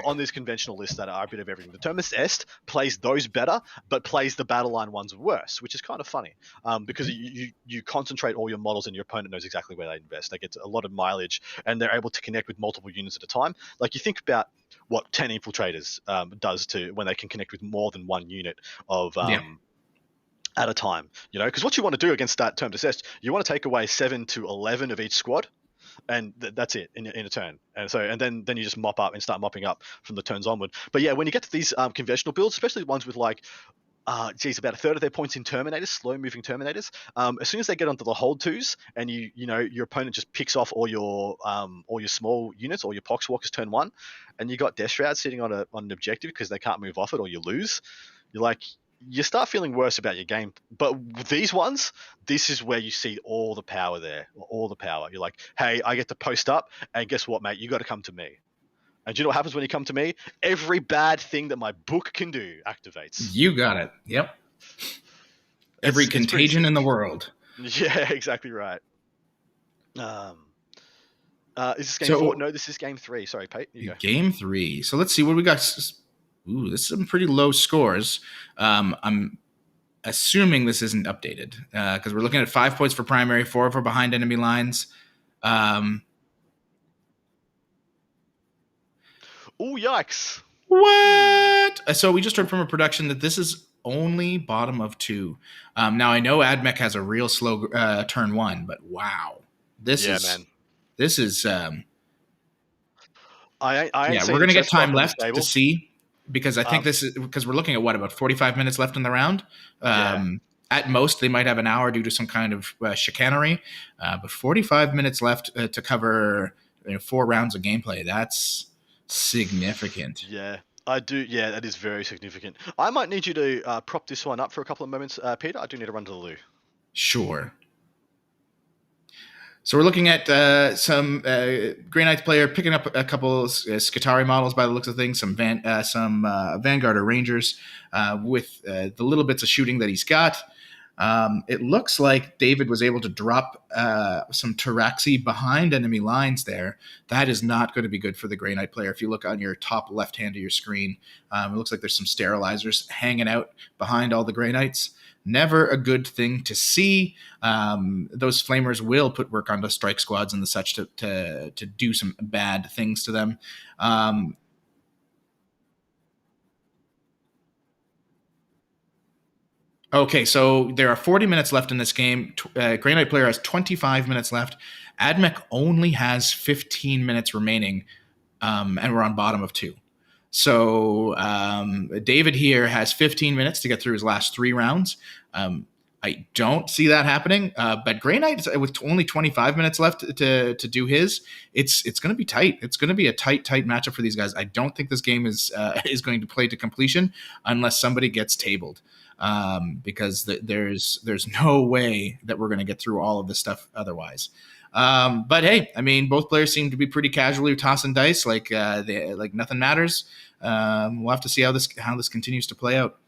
On these conventional lists that are a bit of everything. The Terminus Est plays those better, but plays the battle line ones worse, which is kind of funny because you concentrate all your models and your opponent knows exactly where they invest. They get a lot of mileage and they're able to connect with multiple units at a time. Like you think about what 10 Infiltrators does to when they can connect with more than one unit of at a time, because what you want to do against that Terminus Est, you want to take away 7 to 11 of each squad, and that's it in a turn. And then you just mop up and start mopping up from the turns onward. But yeah, when you get to these conventional builds, especially ones with like, about a third of their points in Terminators, slow-moving Terminators. As soon as they get onto the hold 2s, and your opponent just picks off all your small units, or your Poxwalkers turn 1, and you got Death Shroud sitting on an objective because they can't move off it, or you lose. You start feeling worse about your game. But with these ones, this is where you see all the power there, all the power. You're like, hey, I get to post up, and guess what, mate? You got to come to me. And do you know what happens when you come to me? Every bad thing that my book can do activates. You got it. Yep. Every contagion in the world. Yeah, exactly right. Is this game 4? No, this is game 3. Sorry, Pete. You go. Game 3. So let's see what we got. Ooh, this is some pretty low scores. I'm assuming this isn't updated because we're looking at 5 points for primary, 4 for behind enemy lines. Oh, yikes. What? So we just heard from a production that this is only bottom of 2. Now, I know AdMech has a real slow turn 1, but wow. This is... we're going to get time left to see. Because I think this is because we're looking at about 45 minutes left in the round. At most, they might have an hour due to some kind of chicanery, but 45 minutes left to cover 4 rounds of gameplay. That's significant. Yeah, I do. Yeah, that is very significant. I might need you to prop this one up for a couple of moments, Peter. I do need to run to the loo. Sure. So we're looking at some Grey Knights player picking up a couple Skitarii models by the looks of things, some Vanguard or Rangers with the little bits of shooting that he's got. It looks like David was able to drop some Taraxi behind enemy lines there. That is not going to be good for the Grey Knight player. If you look on your top left hand of your screen, it looks like there's some sterilizers hanging out behind all the Grey Knights. Never a good thing to see. Those flamers will put work onto strike squads and the such to do some bad things to them. Okay, so there are 40 minutes left in this game. Grey Knight player has 25 minutes left. Admech only has 15 minutes remaining, and we're on bottom of 2. So David here has 15 minutes to get through his last 3 rounds. I don't see that happening, but Grey Knight, with only 25 minutes left to do his, it's going to be tight. It's going to be a tight matchup for these guys. I don't think this game is going to play to completion unless somebody gets tabled, because there's no way that we're going to get through all of this stuff otherwise. But hey, I mean, both players seem to be pretty casually tossing dice, like nothing matters. We'll have to see how this continues to play out.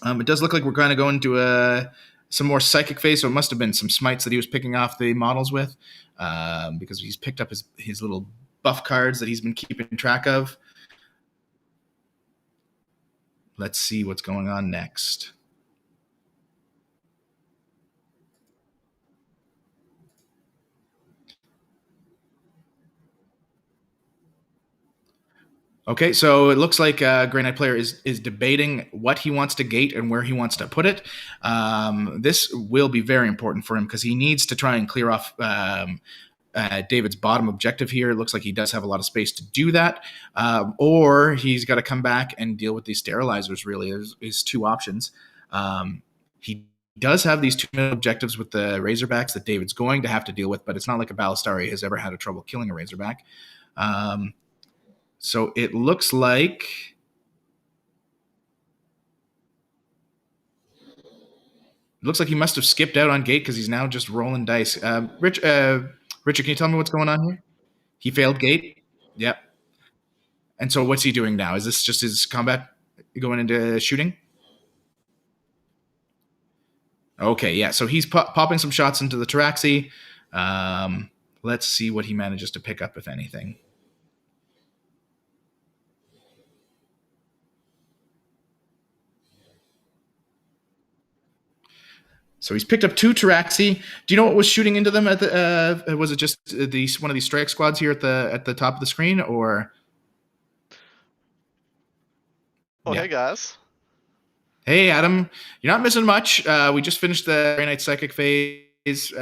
It does look like we're kind of going to some more psychic phase, so it must have been some smites that he was picking off the models with, because he's picked up his little buff cards that he's been keeping track of. Let's see what's going on next. Okay, so it looks like Grey Knight player is debating what he wants to gate and where he wants to put it. This will be very important for him because he needs to try and clear off David's bottom objective here. It looks like he does have a lot of space to do that, or he's got to come back and deal with these sterilizers. Really, there's his 2 options. He does have these 2 objectives with the Razorbacks that David's going to have to deal with, but it's not like a Ballistari has ever had a trouble killing a Razorback. So it looks like he must have skipped out on gate because he's now just rolling dice. Richard, can you tell me what's going on here? He failed gate. Yep. And so what's he doing now? Is this just his combat going into shooting? Okay, yeah. So he's popping some shots into the Taraxi. Let's see what he manages to pick up, if anything. So he's picked up 2 Taraxi. Do you know what was shooting into them? Was it just one of these strike squads here at the top of the screen, or? Oh, yeah. Hey guys. Hey Adam, you're not missing much. We just finished the Grey Knight Psychic phase.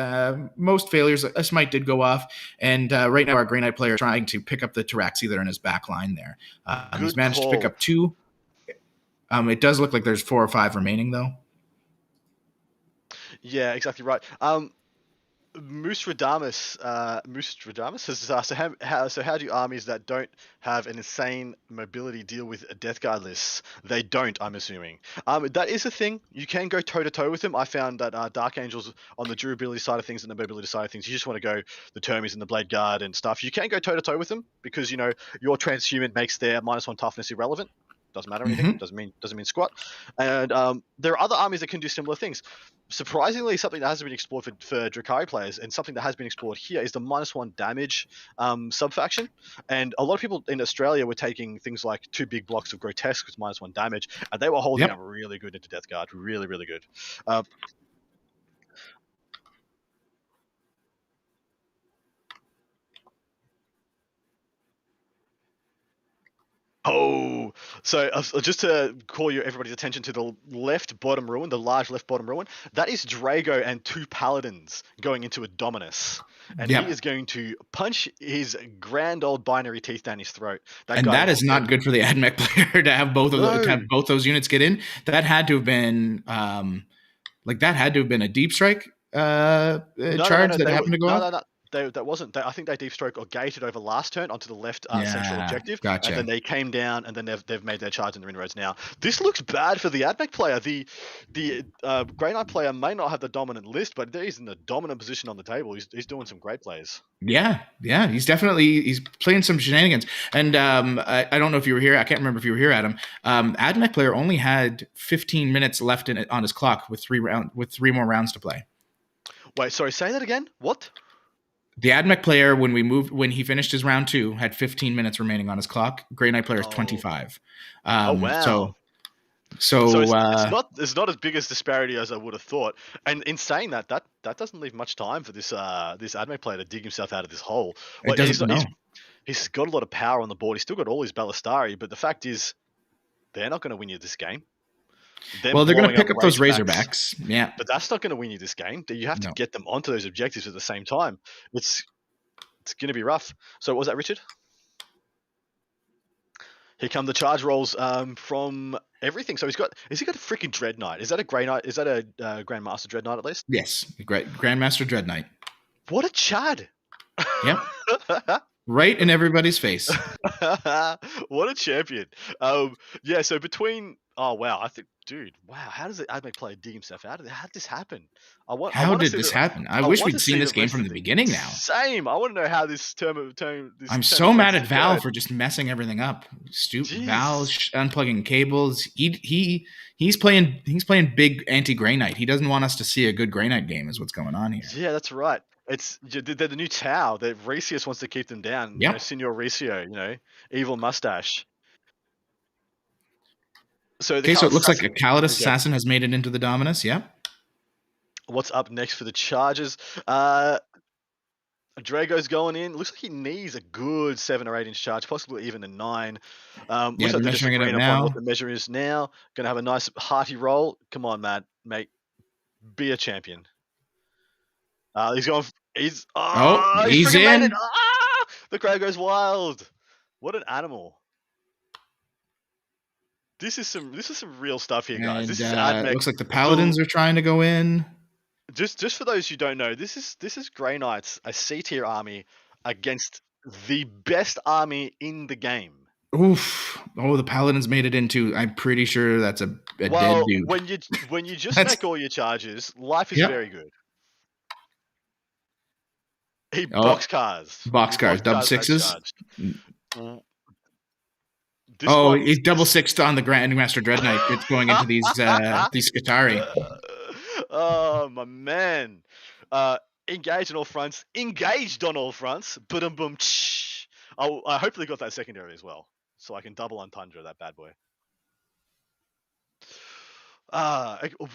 Most failures. A smite did go off, and right now our Grey Knight player is trying to pick up the Taraxi that are in his back line there. He's managed to pick up 2. It does look like there's 4 or 5 remaining though. Yeah, exactly right. Moose Radamus says, so how do armies that don't have an insane mobility deal with death guard lists? They don't, I'm assuming. That is a thing. You can go toe-to-toe with them. I found that Dark Angels, on the durability side of things and the mobility side of things, you just want to go the Termies and the Blade Guard and stuff. You can go toe-to-toe with them because, your transhuman makes their -1 toughness irrelevant. Doesn't matter anything. Mm-hmm. Doesn't mean squat. And there are other armies that can do similar things. Surprisingly, something that hasn't been explored for Drukhari players, and something that has been explored here, is the -1 damage sub-faction. And a lot of people in Australia were taking things like 2 big blocks of Grotesque with -1 damage, and they were holding up really good into Death Guard. Really, really good. Oh, so just to call everybody's attention to the left bottom ruin, the large left bottom ruin, that is Drago and 2 Paladins going into a Dominus. And he is going to punch his grand old binary teeth down his throat. That is not good for the Admech player to have both those units get in. That had to have been Like that had to have been a deep strike charge No. that happened to go off. No. That wasn't. I think they deep stroke or gated over last turn onto the left central Yeah, objective, and then gotcha. they came down, and then they've made their charge in the inroads now. This looks bad for the Admech player. The Grey Knight player may not have the dominant list, but he's in the dominant position on the table. He's doing some great plays. Yeah, he's playing some shenanigans. And I don't know if you were here. I can't remember if you were here, Adam. Admech player only had 15 minutes left on his clock with three more rounds to play. Wait, sorry, say that again. What? The Admech player, when he finished his round 2, had 15 minutes remaining on his clock. Grey Knight player is 25. Oh wow! So it's not as big as disparity as I would have thought. And in saying that doesn't leave much time for this Admech player to dig himself out of this hole. it doesn't know. He's got a lot of power on the board. He's still got all his Ballistari, but the fact is, they're not going to win you this game. They're going to pick up those Razorbacks. Yeah. But that's not going to win you this game. You have to get them onto those objectives at the same time. It's going to be rough. So what was that, Richard? Here come the charge rolls from everything. So has he got a freaking Dread Knight? Is that a Grey Knight? Is that a Grandmaster Dread Knight at least? Yes. Grandmaster Dread Knight. What a Chad. Yep. Right in everybody's face. What a champion. Yeah, so between... Oh, wow. I think... Dude, wow. How does the Admech player dig himself out of it? How did this happen? How did this happen? I wish we'd seen this game from the beginning now. Same. I want to know how this term... I'm so mad at Val for just messing everything up. Stupid Val's unplugging cables. He's playing big anti-Grey Knight. He doesn't want us to see a good Grey Knight game is what's going on here. Yeah, that's right. They're the new Tau. Resius wants to keep them down. Yeah, Senor Resio, evil mustache. So it looks like a Calidus Assassin has made it into the Dominus. Yeah. What's up next for the Chargers? Drago's going in. Looks like he needs a good 7 or 8-inch charge, possibly even a 9. Yeah, they're measuring it up now. What the measure is now. Going to have a nice hearty roll. Come on, mate. Be a champion. He's going. He's in. The crowd goes wild. What an animal. This is some real stuff here, guys. This is it looks like the Paladins are trying to go in. Just for those who don't know, this is Grey Knights, a C-tier army against the best army in the game. Oof! Oh, the Paladins made it into. I'm pretty sure that's a dead dude. When you just make all your charges, life is very good. He boxcars, double sixes. He's double sixed on the Grandmaster Dread Knight. It's going into these Skitarii. Oh my man! Engaged on all fronts. Boom, boom. I hopefully got that secondary as well, so I can double entendre that bad boy.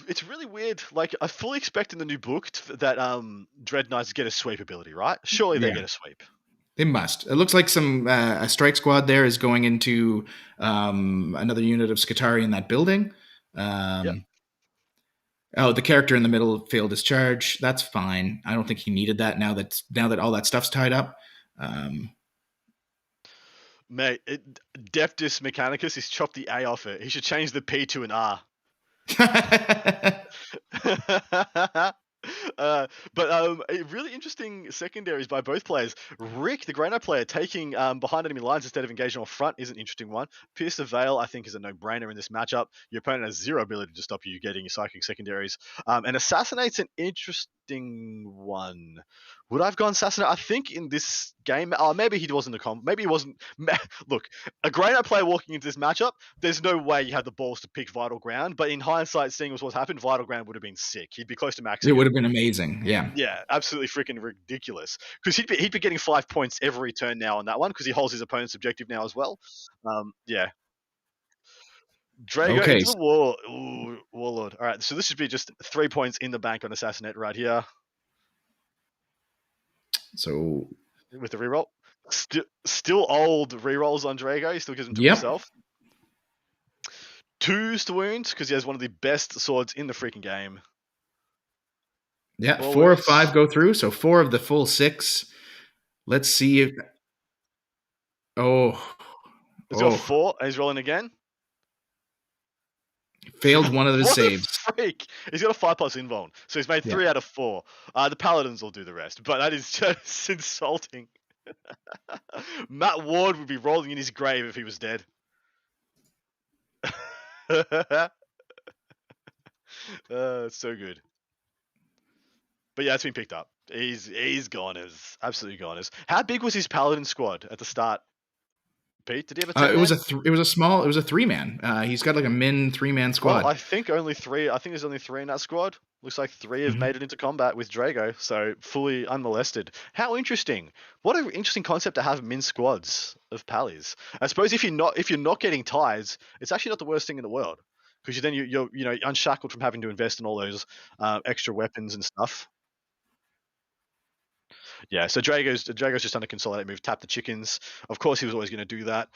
It's really weird. Like, I fully expect in the new book that Dread Knights get a sweep ability, right? Surely they get a sweep. They must. It looks like a strike squad there is going into another unit of Skitarii in that building. Oh, the character in the middle failed his charge. That's fine. I don't think he needed that now that all that stuff's tied up. Mate, Deftus Mechanicus, he's chopped the A off it. He should change the P to an R. But really interesting secondaries by both players. Rick, the Grey Knight player, taking behind enemy lines instead of engaging on front is an interesting one. Pierce the Veil, I think, is a no-brainer in this matchup. Your opponent has zero ability to stop you getting your psychic secondaries. And Assassinate's an interesting one. Would I have gone Assassinate? I think in this game, maybe he wasn't maybe he wasn't. Look, a Grey Knight player walking into this matchup, there's no way you had the balls to pick Vital Ground. But in hindsight, seeing as what's happened, Vital Ground would have been sick. He'd be close to max. It would have been amazing. Yeah. Yeah, absolutely freaking ridiculous. Because he'd be getting 5 points every turn now on that one because he holds his opponent's objective now as well. Yeah. Drago into the Warlord. All right, so this should be just 3 points in the bank on Assassinate right here. So with the reroll, still old rerolls on Drago. He still gives them to himself. 2s to wounds because he has one of the best swords in the freaking game. Yeah, always. 4 of 5 go through, so 4 of the full 6. Let's see if. He's got 4. And he's rolling again. Failed one of his What a saves. freak! He's got a 5+ invuln, so he's made 3 out of 4. The paladins will do the rest, but that is just insulting. Matt Ward would be rolling in his grave if he was dead. It's so good. But yeah, it's been picked up. He's goners, absolutely goners. How big was his paladin squad at the start? Pete, did he have a 10 it was a 3-man. He's got like a min 3-man squad. Well, I think only 3. I think there's only 3 in that squad. Looks like 3 have made it into combat with Drago, so fully unmolested. How interesting! What an interesting concept to have min squads of pallies. I suppose if you're not getting ties, it's actually not the worst thing in the world, because you're unshackled from having to invest in all those extra weapons and stuff. Yeah, so Drago's just done a consolidate move, tap the chickens. Of course, he was always going to do that.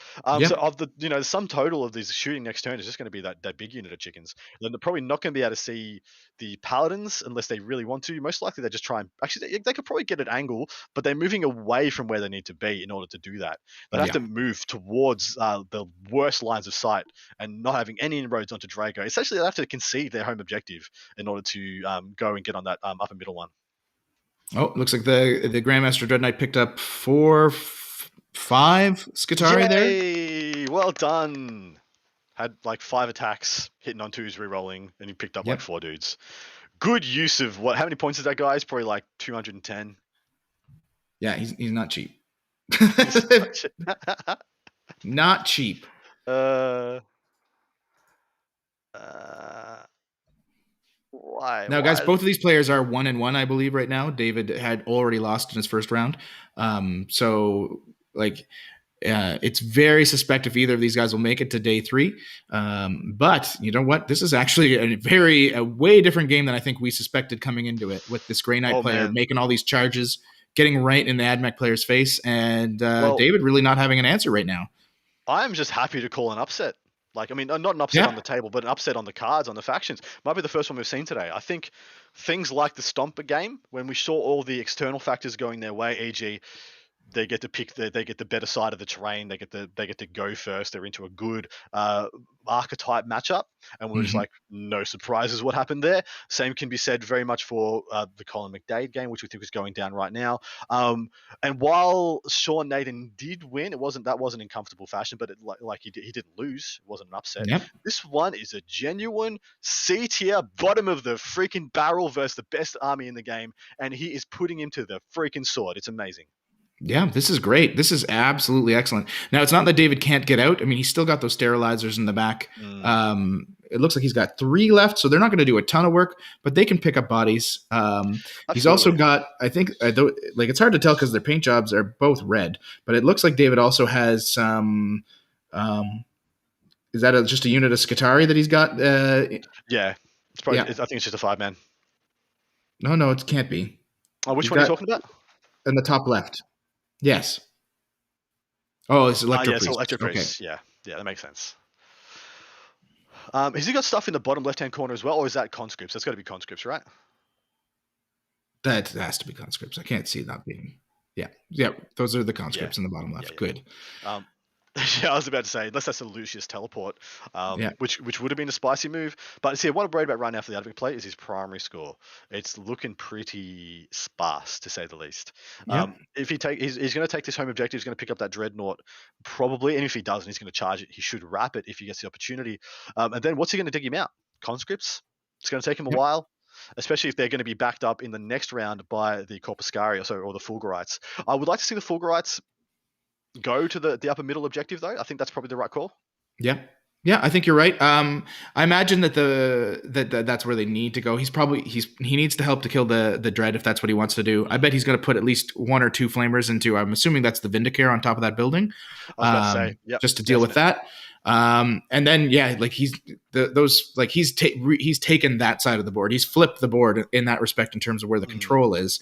So of the sum total of these shooting next turn is just going to be that big unit of chickens. Then they're probably not going to be able to see the paladins unless they really want to. Most likely they just try and actually they could probably get an angle, but they're moving away from where they need to be in order to do that. They have to move towards the worst lines of sight and not having any inroads onto Drago. Essentially, they have to concede their home objective in order to go and get on that upper middle one. Oh, looks like the Grandmaster Dread Knight picked up 5 Skitarii there. Yay! Well done. Had like 5 attacks, hitting on 2s, rerolling, and he picked up like 4 dudes. Good use of what? How many points is that guy? He's probably like 210. Yeah, he's not cheap. Not cheap. Why? Now, guys, both of these players are 1-1, I believe, right now. David had already lost in his first round. It's very suspect if either of these guys will make it to day 3. But you know what? This is actually a way different game than I think we suspected coming into it, with this Grey Knight player making all these charges, getting right in the AdMech player's face, and David really not having an answer right now. I'm just happy to call an upset. Like, I mean, not an upset on the table, but an upset on the cards, on the factions. Might be the first one we've seen today. I think things like the Stomper game, when we saw all the external factors going their way, e.g., they get to pick they get the better side of the terrain. They get to go first. They're into a good archetype matchup, and we're just like, no surprises what happened there. Same can be said very much for the Colin McDade game, which we think is going down right now. And while Sean Nathan did win, it wasn't in comfortable fashion, but he didn't lose. It wasn't an upset. Yep. This one is a genuine C tier, bottom of the freaking barrel versus the best army in the game, and he is putting him to the freaking sword. It's amazing. Yeah, this is great. This is absolutely excellent. Now, it's not that David can't get out. I mean, he's still got those sterilizers in the back. It looks like he's got 3 left, so they're not going to do a ton of work, but they can pick up bodies. He's also got, I think, it's hard to tell because their paint jobs are both red, but it looks like David also has some. Is that just a unit of Skitarii that he's got? Yeah, it's probably. I think it's just a 5-man. No, it can't be. Oh, which one are you talking about? In the top left. Yes. Oh, it's Electro Priest. It's Electro Priest. Okay. Yeah, that makes sense. Has he got stuff in the bottom left-hand corner as well, or is that conscripts? That's got to be conscripts, right? That has to be conscripts. I can't see that being. Yeah. Those are the conscripts in the bottom left. Good. Yeah, I was about to say, unless that's a Lucius teleport, which would have been a spicy move. But see, what I'm worried about right now for the Advent play is his primary score. It's looking pretty sparse, to say the least. If he's going to take this home objective, he's going to pick up that Dreadnought, probably. And if he doesn't, he's going to charge it. He should wrap it if he gets the opportunity. And then what's he going to dig him out? Conscripts? It's going to take him a while. Especially if they're going to be backed up in the next round by the Corpuscari or the Fulgurites. I would like to see the Fulgurites go to the upper middle objective, though. I think that's probably the right call. Yeah, I think you're right. I imagine that that's where they need to go. He needs to help to kill the Dread if that's what he wants to do. I bet he's going to put at least 1 or 2 flamers into. I'm assuming that's the Vindicare on top of that building. I was about to say, just to deal with that. And then he's taken that side of the board. He's flipped the board in that respect in terms of where the control is.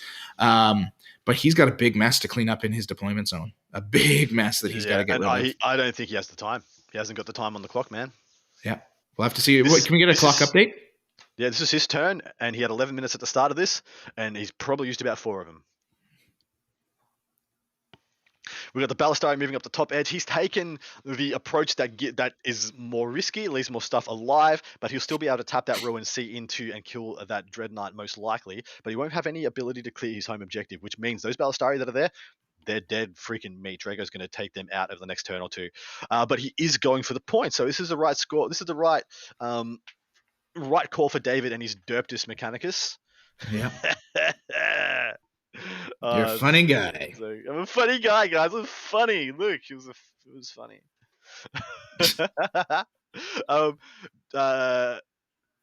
But he's got a big mess to clean up in his deployment zone. A big mess that he's got to get rid of. I don't think he has the time. He hasn't got the time on the clock, man. Yeah. We'll have to see. Can we get a clock update? Yeah, this is his turn, and he had 11 minutes at the start of this, and he's probably used about 4 of them. We got the Ballistari moving up the top edge. He's taken the approach that is more risky, leaves more stuff alive, but he'll still be able to tap that Ruin Sea into and kill that Dread Knight most likely. But he won't have any ability to clear his home objective, which means those Ballistari that are there, they're dead freaking meat. Drago's going to take them out over the next turn or two. But he is going for the point, so this is the right score. This is the right right call for David and his Derptus Mechanicus. Yeah. You're a funny guy. I'm a funny guy, guys. I'm funny. Look, it was funny.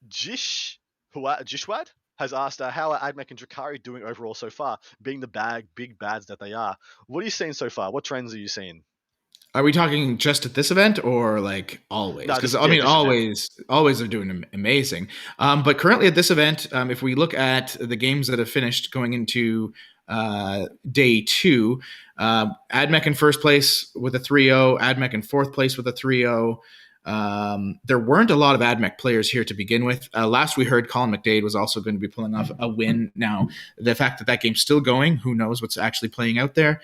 Jishwad has asked, how are Admech and Drakari doing overall so far, being the big bads that they are? What are you seeing so far? What trends are you seeing? Are we talking just at this event or like always? Because always they're doing amazing. But currently at this event, if we look at the games that have finished going into day 2, Admech in first place with a 3-0, Admech in fourth place with a 3-0. There weren't a lot of Admech players here to begin with. Last we heard, Colin McDade was also going to be pulling off a win. Now, the fact that game's still going, who knows what's actually playing out there.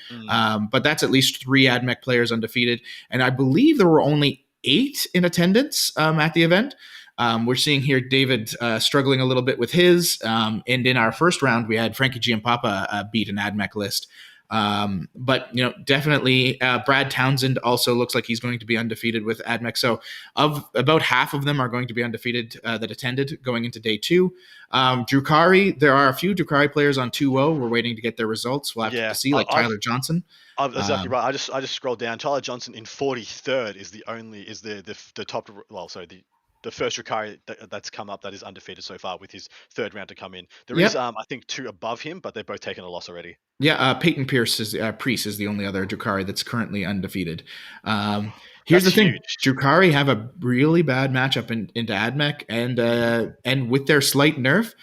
But that's at least 3 Admech players undefeated. And I believe there were only 8 in attendance at the event. We're seeing here David struggling a little bit with his. And in our first round, we had Frankie Giampapa beat an Admech list. But definitely Brad Townsend also looks like he's going to be undefeated with Admech. So of about half of them are going to be undefeated that attended going into day 2. Drukari, there are a few Drukari players on 2-0. We're waiting to get their results. We'll have to see, like Tyler Johnson. Exactly right. I just scrolled down. Tyler Johnson in 43rd is the top. Well, sorry, the first Drukari that's come up that is undefeated so far with his third round to come in. There is, I think, 2 above him, but they've both taken a loss already. Yeah, Peyton Priest is the only other Drukari that's currently undefeated. Here's the thing: Drukari have a really bad matchup into Admech, and with their slight nerf,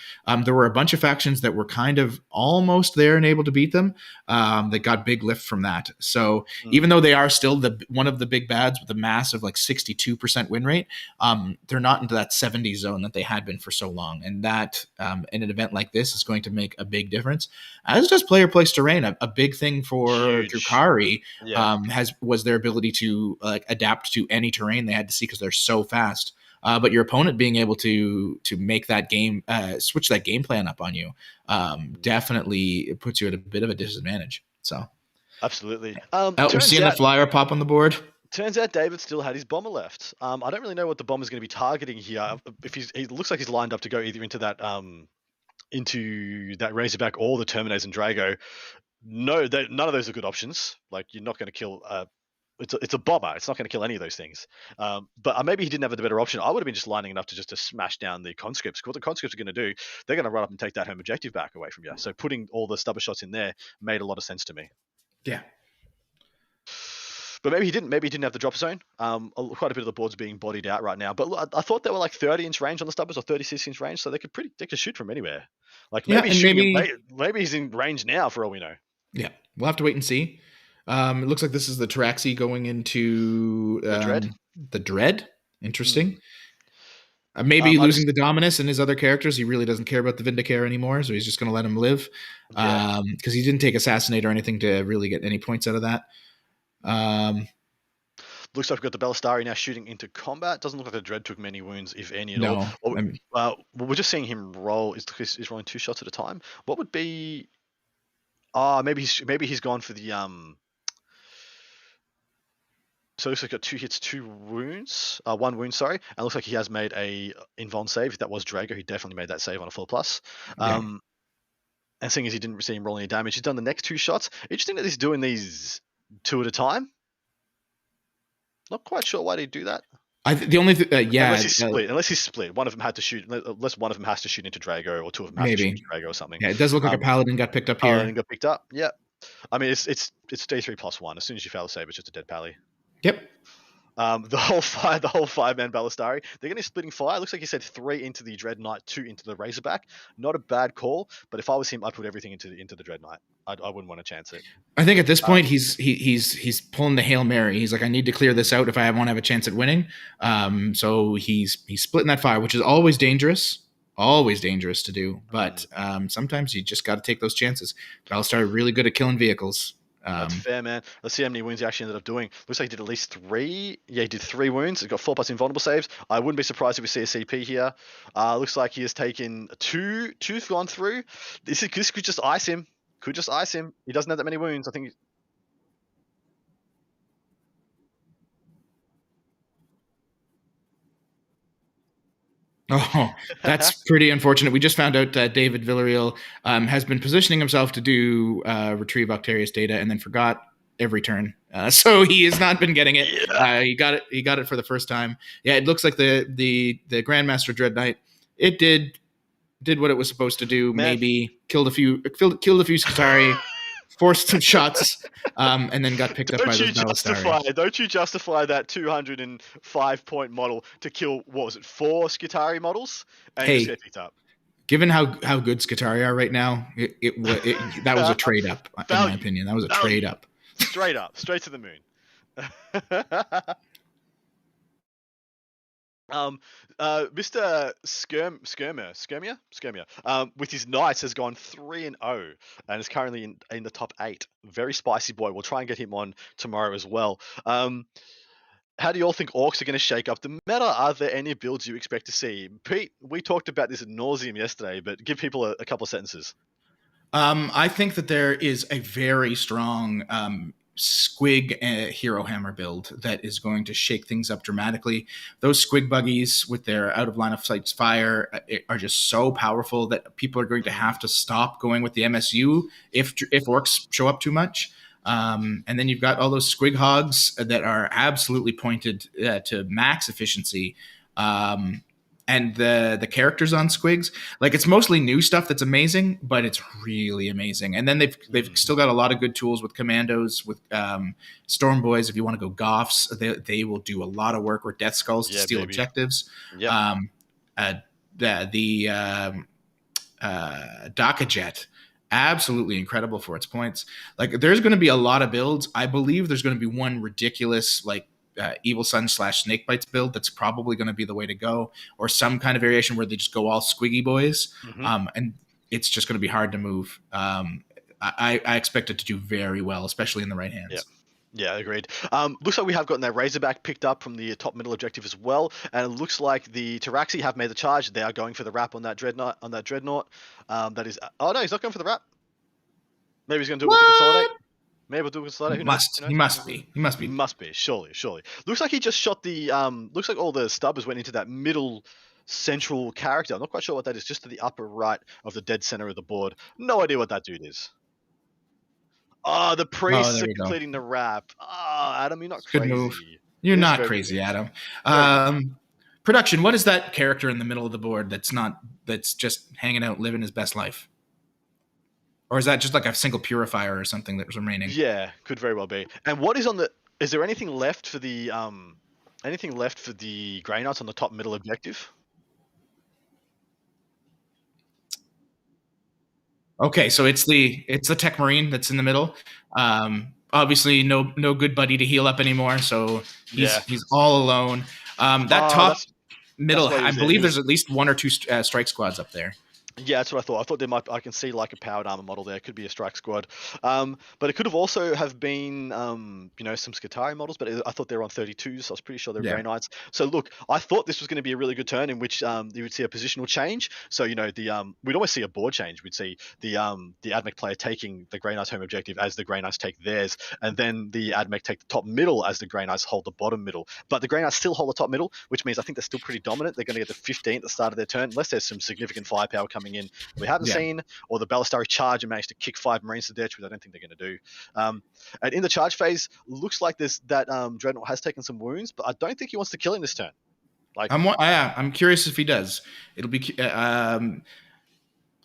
there were a bunch of factions that were kind of almost there and able to beat them. They got big lift from that. So even though they are still one of the big bads with a massive 62% win rate, they're not into that 70 zone that they had been for so long, and that in an event like this is going to make a big difference. As does player place terrain. A big thing for Drukari was their ability to adapt to any terrain they had to see because they're so fast. But your opponent being able to make that game, switch that game plan up on you, definitely puts you at a bit of a disadvantage. So, absolutely. We're seeing the flyer pop on the board. Turns out David still had his bomber left. I don't really know what the bomber's going to be targeting here. If he looks like he's lined up to go either into that Razorback or the Terminators and Drago. No, none of those are good options. You're not going to kill. It's a bomber. It's not going to kill any of those things. But maybe he didn't have the better option. I would have been just lining it up to smash down the conscripts. What the conscripts are going to do, they're going to run up and take that home objective back away from you. So putting all the stubber shots in there made a lot of sense to me. Yeah. But maybe he didn't. Maybe he didn't have the drop zone. Quite a bit of the board's being bodied out right now. But I thought they were 30-inch range on the stubbers or 36-inch range, so they could shoot from anywhere. Maybe he's in range now for all we know. Yeah, we'll have to wait and see. It looks like this is the Taraxi going into the Dread. Interesting. Maybe losing the Dominus and his other characters. He really doesn't care about the Vindicare anymore, so he's just going to let him live. Because he didn't take Assassinate or anything to really get any points out of that. Looks like we've got the Ballistari now shooting into combat. Doesn't look like the Dread took many wounds, if any at all. We're just seeing him roll. He's rolling 2 shots at a time. What would be? Maybe he's gone for the So it looks like got 2 hits, 2 wounds, 1 wound, sorry. And looks like he has made a invuln save. If that was Drago, he definitely made that save on a full plus. And seeing as he didn't see him roll any damage, he's done the next 2 shots. Interesting that he's doing these 2 at a time. Not quite sure why they do that. Unless he's split. One of them had to shoot. Unless one of them has to shoot into Drago, or 2 of them have to shoot into Drago or something. Yeah, it does look like a Paladin got picked up here. Paladin got picked up. Yeah. I mean, it's day 3+1. As soon as you fail a save, it's just a dead pally. Yep. The whole 5-man Ballistari. They're going to be splitting fire. Looks like he said 3 into the Dread Knight, 2 into the Razorback. Not a bad call, but if I was him, I'd put everything into the Dread Knight. I wouldn't want to chance it. I think at this point he's pulling the Hail Mary. He's like, I need to clear this out if I want to have a chance at winning. So he's splitting that fire, which is always dangerous to do. But sometimes you just got to take those chances. Ballistari really good at killing vehicles. That's fair, man. Let's see how many wounds he actually ended up doing. Looks like he did at least 3. Yeah, he did 3 wounds. He got 4+ invulnerable saves. I wouldn't be surprised if we see a CP here. Looks like he has taken 2. 2's gone through. This could just ice him. Could just ice him. He doesn't have that many wounds. I think. Oh, that's pretty unfortunate. We just found out that David Villarreal has been positioning himself to do retrieve Octarius data and then forgot every turn. So he has not been getting it. Yeah. He got it. He got it for the first time. Yeah, it looks like the Grandmaster Dread Knight. It did what it was supposed to do. Man. Maybe killed a few Skitarii, forced some shots, and then got picked up by those Ballistari. Don't you justify that 205-point model to kill, what was it, 4 Skitarii models? And just get picked up. Given how good Skitarii are right now, that was a trade up, in my opinion. That was a trade up. Straight up. Straight to the moon. Mr. Skirmier, with his knights has gone 3-0 and is currently in the top 8. Very spicy boy. We'll try and get him on tomorrow as well. How do you all think orcs are going to shake up the meta? Are there any builds you expect to see? Pete, we talked about this ad nauseum yesterday, but give people a couple of sentences. I think that there is a very strong squig hero hammer build that is going to shake things up dramatically. Those squig buggies with their out of line of sight fire are just so powerful that people are going to have to stop going with the MSU if orcs show up too much. And then you've got all those squig hogs that are absolutely pointed to max efficiency. And the characters on squigs, like, it's mostly new stuff that's amazing, but it's really amazing. And then they've still got a lot of good tools with commandos, with storm boys. If you want to go goffs, they will do a lot of work, or death skulls to steal objectives. Yep. The Daka Jet, absolutely incredible for its points. Like, there's going to be a lot of builds. I believe there's going to be one ridiculous, like, Evil Sun / Snake Bites build that's probably going to be the way to go, or some kind of variation where they just go all squiggy boys. And it's just going to be hard to move. I expect it to do very well, especially in the right hands. Yeah, agreed. Looks like we have gotten that Razorback picked up from the top middle objective as well, and it looks like the Taraxi have made the charge. They are going for the wrap on that Dreadnought. That is. Oh no, he's not going for the wrap. Maybe he's going to do it with the Consolidate. Maybe we'll do a Consolidate. He must be. Must be. Surely. Looks like he just shot the. Looks like all the stubbers went into that middle central character. I'm not quite sure what that is. Just to the upper right of the dead center of the board. No idea what that dude is. Oh, the priests are completing the wrap. Oh, Adam, you're not crazy. Good move. You're not crazy, Adam. Production. What is that character in the middle of the board that's just hanging out, living his best life? Or is that just like a single purifier or something that was remaining? Yeah, could very well be. And what is on the? Is there anything left for the Grey Knights on the top middle objective? Okay, so it's the Tech Marine that's in the middle. Obviously, no good buddy to heal up anymore, so he's all alone. Top middle, I believe there's at least 1 or 2 strike squads up there. Yeah, that's what I thought. I thought I can see like a powered armor model there. It could be a strike squad, but it could have also have been some Skitarii models. But I thought they were on 32s, so I was pretty sure they're Grey Knights. So look, I thought this was going to be a really good turn in which you would see a positional change. So we'd almost see a board change. We'd see the Admech player taking the Grey Knights home objective as the Grey Knights take theirs, and then the Admech take the top middle as the Grey Knights hold the bottom middle. But the Grey Knights still hold the top middle, which means I think they're still pretty dominant. They're going to get the 15 at the start of their turn, unless there's some significant firepower coming in we haven't seen, or the Ballistari charge and manage to kick 5 Marines to death, which I don't think they're going to do. And in the charge phase, looks like that Dreadnought has taken some wounds, but I don't think he wants to kill him this turn. I'm curious if he does. It'll be.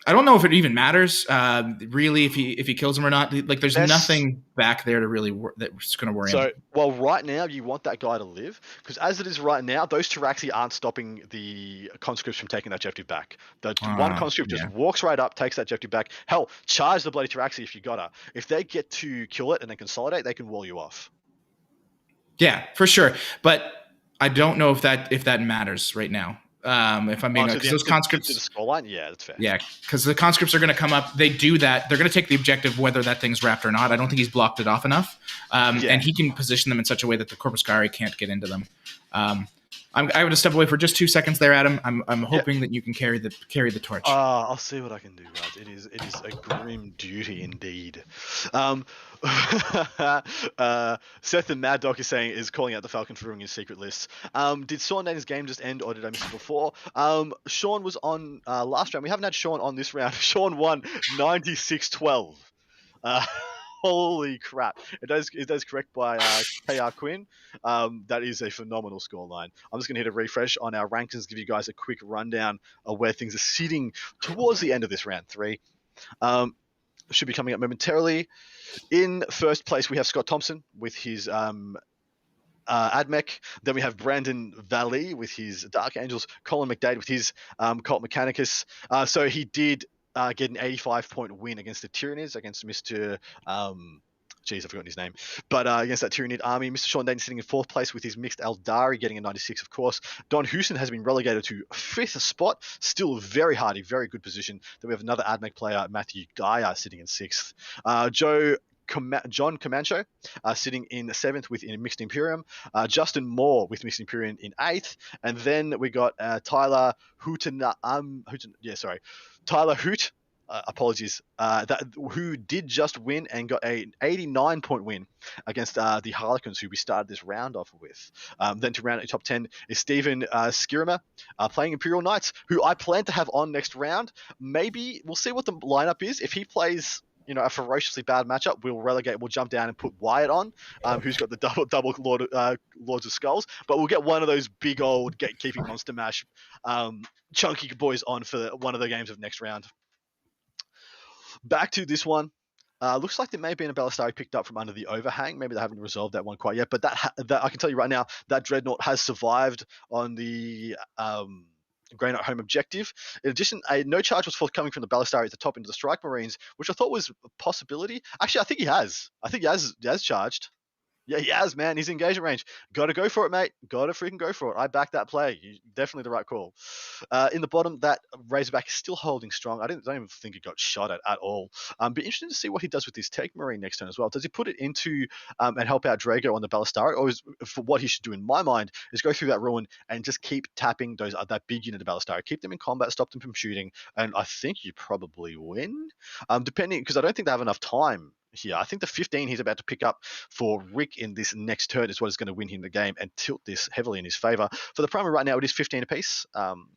I don't know if it even matters, really, if he kills him or not. Like, there's nothing back there to really that's going to worry him. So, well, right now you want that guy to live, because as it is right now, those Taraxi aren't stopping the conscripts from taking that objective back. The one conscript just walks right up, takes that objective back. Hell, charge the bloody Taraxi if you gotta. If they get to kill it and then consolidate, they can wall you off. Yeah, for sure. But I don't know if that matters right now. If I'm being, because those to conscripts, the scoreline, yeah, that's fair. Yeah, because the conscripts are going to come up. They do that. They're going to take the objective whether that thing's wrapped or not. I don't think he's blocked it off enough, and he can position them in such a way that the Corpus Cari can't get into them. I'm going to step away for just 2 seconds there, Adam. I'm hoping that you can carry the torch. I'll see what I can do, Raj. It is a grim duty indeed. Seth and Mad Dog is calling out the Falcon for ruining his secret lists. Did Sean Dana's game just end, or did I miss it before? Sean was on last round. We haven't had Sean on this round. Sean won 96-12. Holy crap! It does correct by KR Quinn. That is a phenomenal scoreline. I'm just going to hit a refresh on our rankings, give you guys a quick rundown of where things are sitting towards the end of this round 3. Should be coming up momentarily. In first place, we have Scott Thompson with his AdMech. Then we have Brandon Valley with his Dark Angels. Colin McDade with his Cult Mechanicus. So he did get an 85-point win against the Tyranids, against Mr. I've forgotten his name. But against that Tyranid army, Mr. Sean Dayton sitting in 4th place with his mixed Eldari, getting a 96, of course. Don Houston has been relegated to 5th spot. Still very hardy, very good position. Then we have another AdMech player, Matthew Geyer, sitting in 6th. John Comancho sitting in 7th with Mixed Imperium. Justin Moore with Mixed Imperium in 8th. And then we got Tyler Tyler Hoot. Apologies. Who did just win and got an 89-point win against the Harlequins, who we started this round off with. Then to round out top 10 is Stephen Skirima playing Imperial Knights, who I plan to have on next round. Maybe we'll see what the lineup is. If he plays a ferociously bad matchup, we'll jump down and put Wyatt on, who's got the double Lords of Skulls. But we'll get one of those big old gatekeeping monster mash chunky boys on for one of the games of next round. Back to this one. Looks like there may have been a Ballistari picked up from under the overhang. Maybe they haven't resolved that one quite yet. But that I can tell you right now, that Dreadnought has survived on the Grey Knight home objective. In addition, no charge was forthcoming from the Ballistari at the top into the Strike Marines, which I thought was a possibility. Actually, I think he has. I think he has charged. Yeah, he has, man. He's engagement range. Got to go for it, mate. Got to freaking go for it. I back that play. Definitely the right call. In the bottom, that Razorback is still holding strong. I don't even think it got shot at all. Be interesting to see what he does with his Tech Marine next turn as well. Does he put it into and help out Drago on the Ballistari? Or for what he should do, in my mind, is go through that ruin and just keep tapping that big unit of Ballistari. Keep them in combat, stop them from shooting, and I think you probably win. Depending, because I don't think they have enough time here. I think the 15 he's about to pick up for Rick in this next turn is what is going to win him the game and tilt this heavily in his favor. For the primary right now, it is 15 apiece,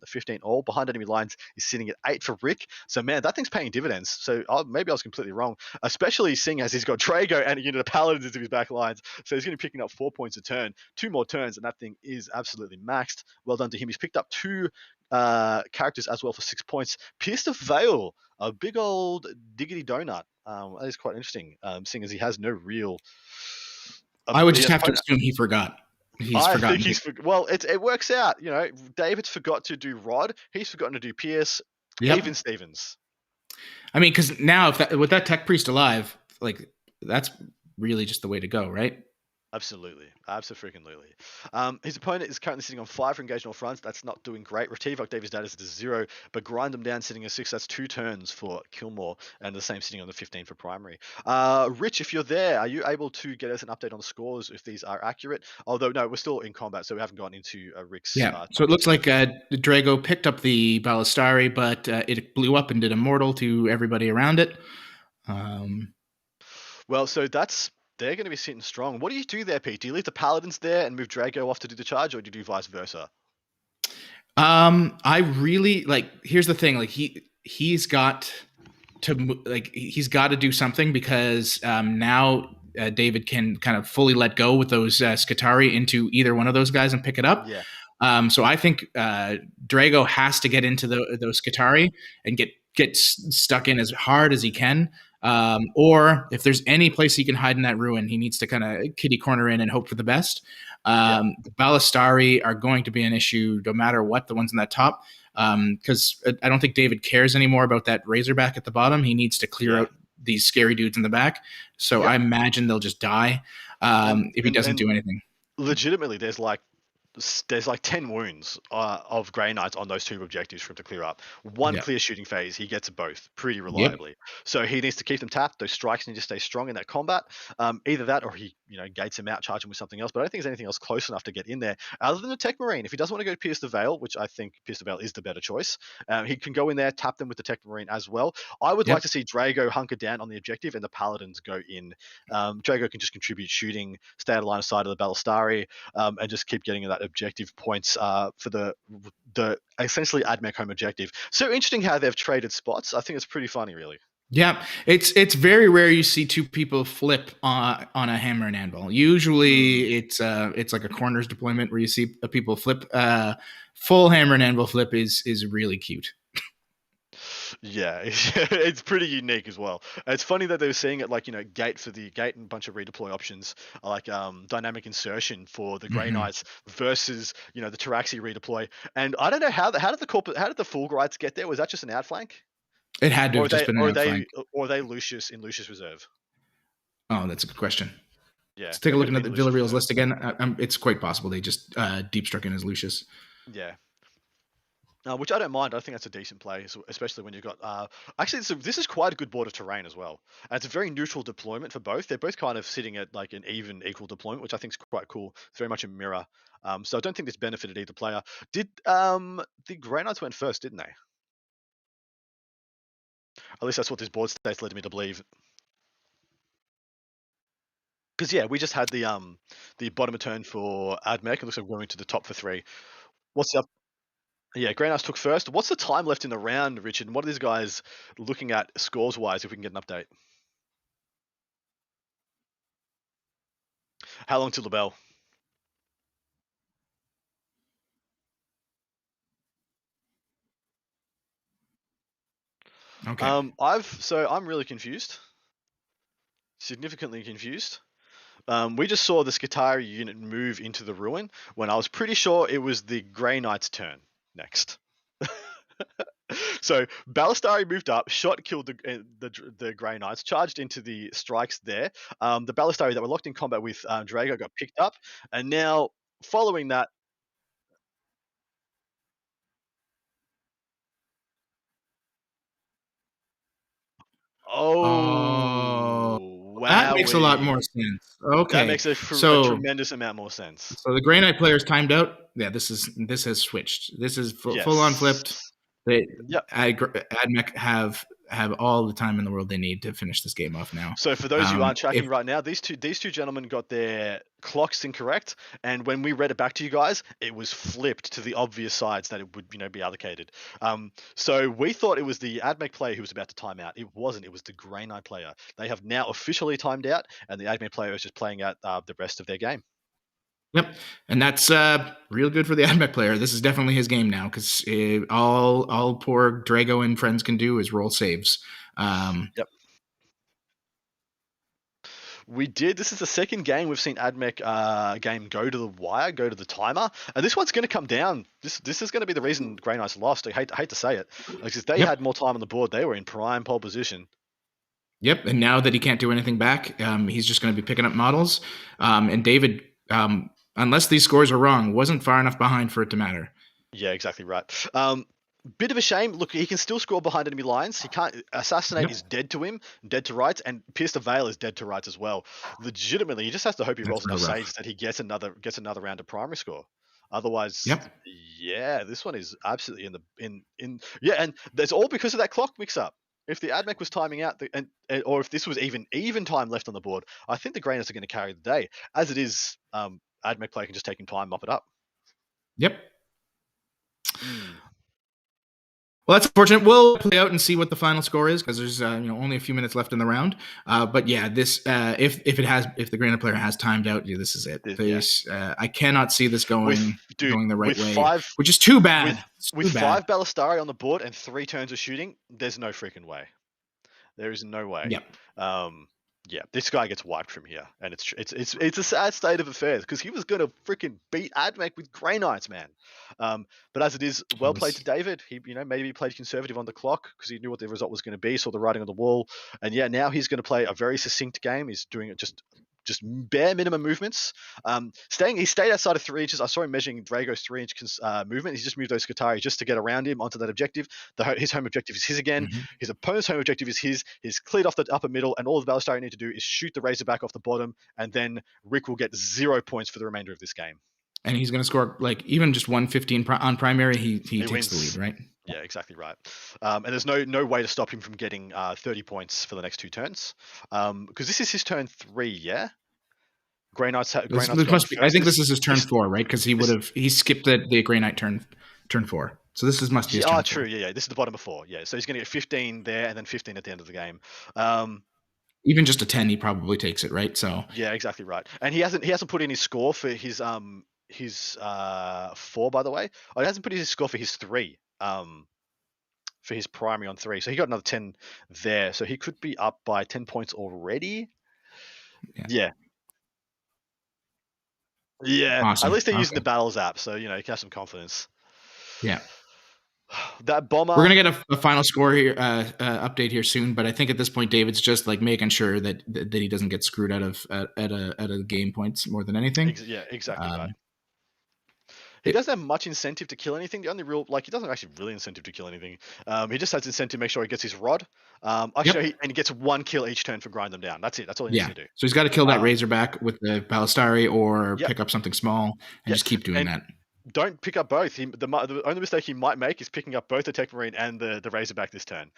15 all. Behind enemy lines is sitting at 8 for Rick. So, man, that thing's paying dividends. So maybe I was completely wrong, especially seeing as he's got Drago and a unit of Paladins into his back lines. So he's going to be picking up 4 points a turn, 2 more turns, and that thing is absolutely maxed. Well done to him. He's picked up 2 characters as well for 6 points. Pierce the Veil, a big old diggity donut. That is quite interesting, seeing as he has no real. I would just have to assume he forgot. Well, it works out. David's forgot to do Rod. He's forgotten to do Pierce. Yep. Even Stevens. I mean, because now with that Tech Priest alive, like that's really just the way to go, right? Absolutely. His opponent is currently sitting on 5 for engagement fronts. That's not doing great. Retrieve Octavius Datus is 0, but grind them down sitting at 6. That's 2 turns for Kilmore, and the same sitting on the 15 for primary. Rich, if you're there, are you able to get us an update on the scores if these are accurate? Although, no, we're still in combat, so we haven't gone into Rick's... Yeah, so it looks like Drago picked up the Ballistari, but it blew up and did immortal to everybody around it. Well, so they're going to be sitting strong. What do you do there, Pete? Do you leave the Paladins there and move Drago off to do the charge, or do you do vice versa? I really here's the thing. He's got to do something because now David can kind of fully let go with those Skitarii into either one of those guys and pick it up. Yeah. So I think Drago has to get into those Skitarii and get stuck in as hard as he can. Or if there's any place he can hide in that ruin, he needs to kind of kitty corner in and hope for the best. The Ballistari are going to be an issue no matter what, the ones in that top, because I don't think David cares anymore about that Razorback at the bottom. He needs to clear out these scary dudes in the back. So I imagine they'll just die if he doesn't do anything. Legitimately, there's there's like 10 wounds of Grey Knights on those 2 objectives for him to clear up. One Yeah. clear shooting phase, he gets both pretty Yep. reliably. So he needs to keep them tapped. Those strikes need to stay strong in that combat. Either that or he, gates him out, charge him with something else. But I don't think there's anything else close enough to get in there other than the Tech Marine. If he doesn't want to go Pierce the Veil, which I think Pierce the Veil is the better choice, he can go in there, tap them with the Tech Marine as well. I would Yep. like to see Drago hunker down on the objective and the Paladins go in. Drago can just contribute shooting, stay out of line of sight of the Ballistari, and just keep getting that objective points for the essentially AdMech home objective. So interesting how they've traded spots. I think it's pretty funny, really. Yeah, it's very rare you see 2 people flip on a hammer and anvil. Usually, it's like a corners deployment where you see people flip. Full hammer and anvil flip is really cute. Yeah, it's pretty unique as well. It's funny that they were seeing it like, gate for the gate and a bunch of redeploy options, like dynamic insertion for the Grey Knights versus, the Taraxi redeploy. And I don't know how did the Fulgrites get there? Was that just an outflank? It had to have just been an outflank. Or are they Lucius in Lucius Reserve? Oh, that's a good question. Yeah. Let's take a look at the Villarreal's list again. It's quite possible they just deep struck in as Lucius. Yeah. Which I don't mind. I think that's a decent play, especially when you've got... actually, this is quite a good border terrain as well. And it's a very neutral deployment for both. They're both kind of sitting at like an equal deployment, which I think is quite cool. It's very much a mirror. So I don't think this benefited either player. Did the Grey Knights went first, didn't they? At least that's what this board states led me to believe. Because yeah, we just had the bottom of turn for AdMech. It looks like we're going to the top for 3. What's up? Yeah, Grey Knights took first. What's the time left in the round, Richard? And what are these guys looking at scores-wise, if we can get an update? How long till the bell? Okay. I'm really confused. Significantly confused. We just saw the Skitarii unit move into the ruin when I was pretty sure it was the Grey Knight's turn next. So Ballistari moved up, killed the Grey Knights, charged into the strikes there. The Ballistari that were locked in combat with Drago got picked up, and now following that. Oh, wow! That makes a lot more sense. Okay, that makes a tremendous amount more sense. So the Grey Knight players timed out. Yeah, this has switched. This is full on flipped. AdMech have all the time in the world they need to finish this game off now. So for those who aren't tracking right now, these two gentlemen got their clocks incorrect, and when we read it back to you guys, it was flipped to the obvious sides that it would be allocated. So we thought it was the AdMech player who was about to time out. It wasn't. It was the Grey Knight player. They have now officially timed out, and the AdMech player is just playing out the rest of their game. Yep, and that's real good for the AdMech player. This is definitely his game now, because all poor Drago and friends can do is roll saves. Yep. We did. This is the second game we've seen AdMech game go to the wire, go to the timer, and this one's going to come down. This is going to be the reason Grey Knights lost. I hate to say it, because they had more time on the board. They were in prime pole position. Yep, and now that he can't do anything back, he's just going to be picking up models. And David, unless these scores are wrong, wasn't far enough behind for it to matter. Yeah, exactly right. Bit of a shame. Look, he can still score behind enemy lines. He can't. Assassinate is dead to him, dead to rights, and Pierce the Veil is dead to rights as well. Legitimately, he just has to hope he rolls enough saves that he gets another round of primary score. Otherwise, yeah, this one is absolutely in. Yeah, and that's all because of that clock mix-up. If the AdMech was timing out, or if this was even time left on the board, I think the Grey Knights are going to carry the day. As it is, AdMech player can just take him time, mop it up. Yep. Well, that's unfortunate. We'll play out and see what the final score is, because there's only a few minutes left in the round. But yeah, this if the Grey Knight player has timed out, this is it. I cannot see this going the right way, which is too bad. With 5 Ballistari on the board and 3 turns of shooting, there's no freaking way. There is no way. Yep. Yeah, this guy gets wiped from here, and it's a sad state of affairs, because he was going to freaking beat AdMech with Grey Knights, man. But as it is, well played to David. He, maybe he played conservative on the clock because he knew what the result was going to be, saw the writing on the wall, and yeah, now he's going to play a very succinct game. He's doing it just just bare minimum movements. He stayed outside of 3 inches. I saw him measuring Drago's 3-inch movement. He's just moved those Skitarii just to get around him onto that objective. His home objective is his again. Mm-hmm. His opponent's home objective is his. He's cleared off the upper middle, and all the Ballistari need to do is shoot the Razorback off the bottom, and then Rick will get 0 points for the remainder of this game. And he's going to score like even just 115 on primary. He takes wins. The lead, right? Yeah, exactly right. And there's no way to stop him from getting 30 points for the next 2 turns. Because this is his turn 3, yeah? Grey Knight's I think this is his turn 4, right? Because he skipped the Grey Knight turn 4. So this must be his turn 4. True. Yeah. This is the bottom of 4. Yeah. So he's going to get 15 there and then 15 at the end of the game. Even just a 10, he probably takes it, right? So yeah, exactly right. And he hasn't put in his score for his 4, by the way. Oh, he hasn't put in his score for his 3. For his primary on 3. So he got another 10 there. So he could be up by 10 points already. Yeah. Awesome. At least they're using the Battles app, so you can have some confidence. Yeah. That bomber. We're gonna get a final score here, update here soon. But I think at this point, David's just like making sure that he doesn't get screwed out of at a game points more than anything. Yeah, exactly right. He doesn't have much incentive to kill anything. The only real, he doesn't actually really incentive to kill anything. He just has incentive to make sure he gets his rod. And he gets 1 kill each turn for grind them down. That's it. That's all he needs to do. So he's got to kill that Razorback with the Ballistari or pick up something small and just keep doing that. Don't pick up both. The only mistake he might make is picking up both the Tech Marine and the Razorback this turn.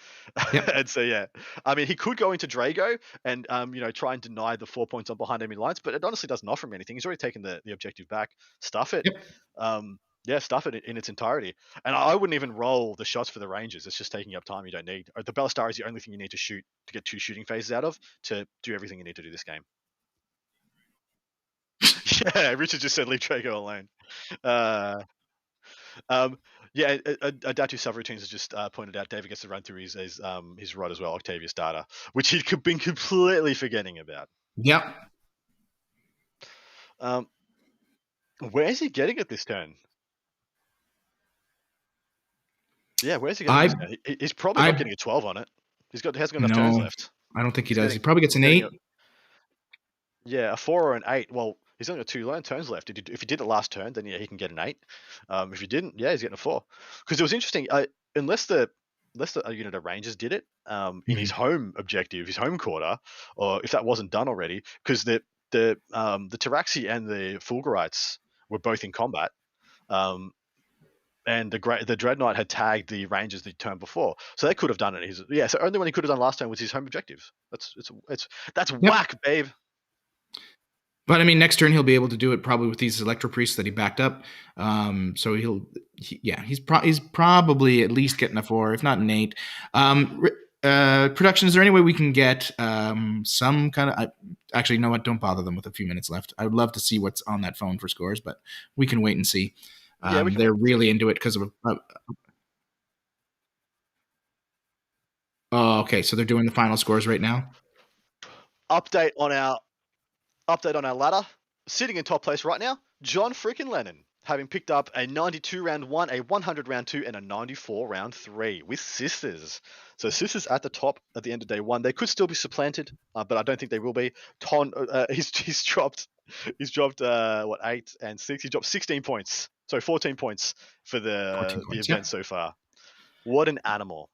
Yep. And so I mean, he could go into Drago and try and deny the 4 points on behind enemy lines, but it honestly doesn't offer him anything. He's already taken the objective back. Stuff it. Yep. Stuff it in its entirety. And I wouldn't even roll the shots for the Rangers. It's just taking up time you don't need. The Ballistari is the only thing you need to shoot to get 2 shooting phases out of to do everything you need to do this game. Yeah, Richard just said leave Drago alone. Adatu Subroutines has just pointed out David gets to run through his rod as well, Octavius Data, which he'd been completely forgetting about. Yep. Where is he getting it this turn? Yeah, where's he getting this turn? He's probably not getting a 12 on it. He hasn't got enough turns left. I don't think he does. He probably gets an 8. A 4 or an 8. Well, he's only got 2 turns left. If he did it last turn, then he can get an 8. If he didn't, he's getting a 4. Because it was interesting. Unless the unit of Rangers did it in his home objective, his home quarter, or if that wasn't done already, because the Taraxi and the Fulgurites were both in combat, and the Dreadnought had tagged the Rangers the turn before, so they could have done it. So only one he could have done last turn was his home objective. That's whack, babe. But I mean, next turn he'll be able to do it probably with these Electro Priests that he backed up. So he's probably at least getting a 4, if not an 8. Production, is there any way we can get some kind of? Actually, you know what? Don't bother them with a few minutes left. I would love to see what's on that phone for scores, but we can wait and see. They're really into it because of. Okay. So they're doing the final scores right now. Update on our ladder. Sitting in top place right now, John freaking Lennon, having picked up a 92 round 1, a 100 round 2, and a 94 round 3 with Sisters. So Sisters at the top at the end of day 1. They could still be supplanted, but I don't think they will be. He's dropped 8 and 6. He dropped 16 points. So 14 points for the event so far. What an animal.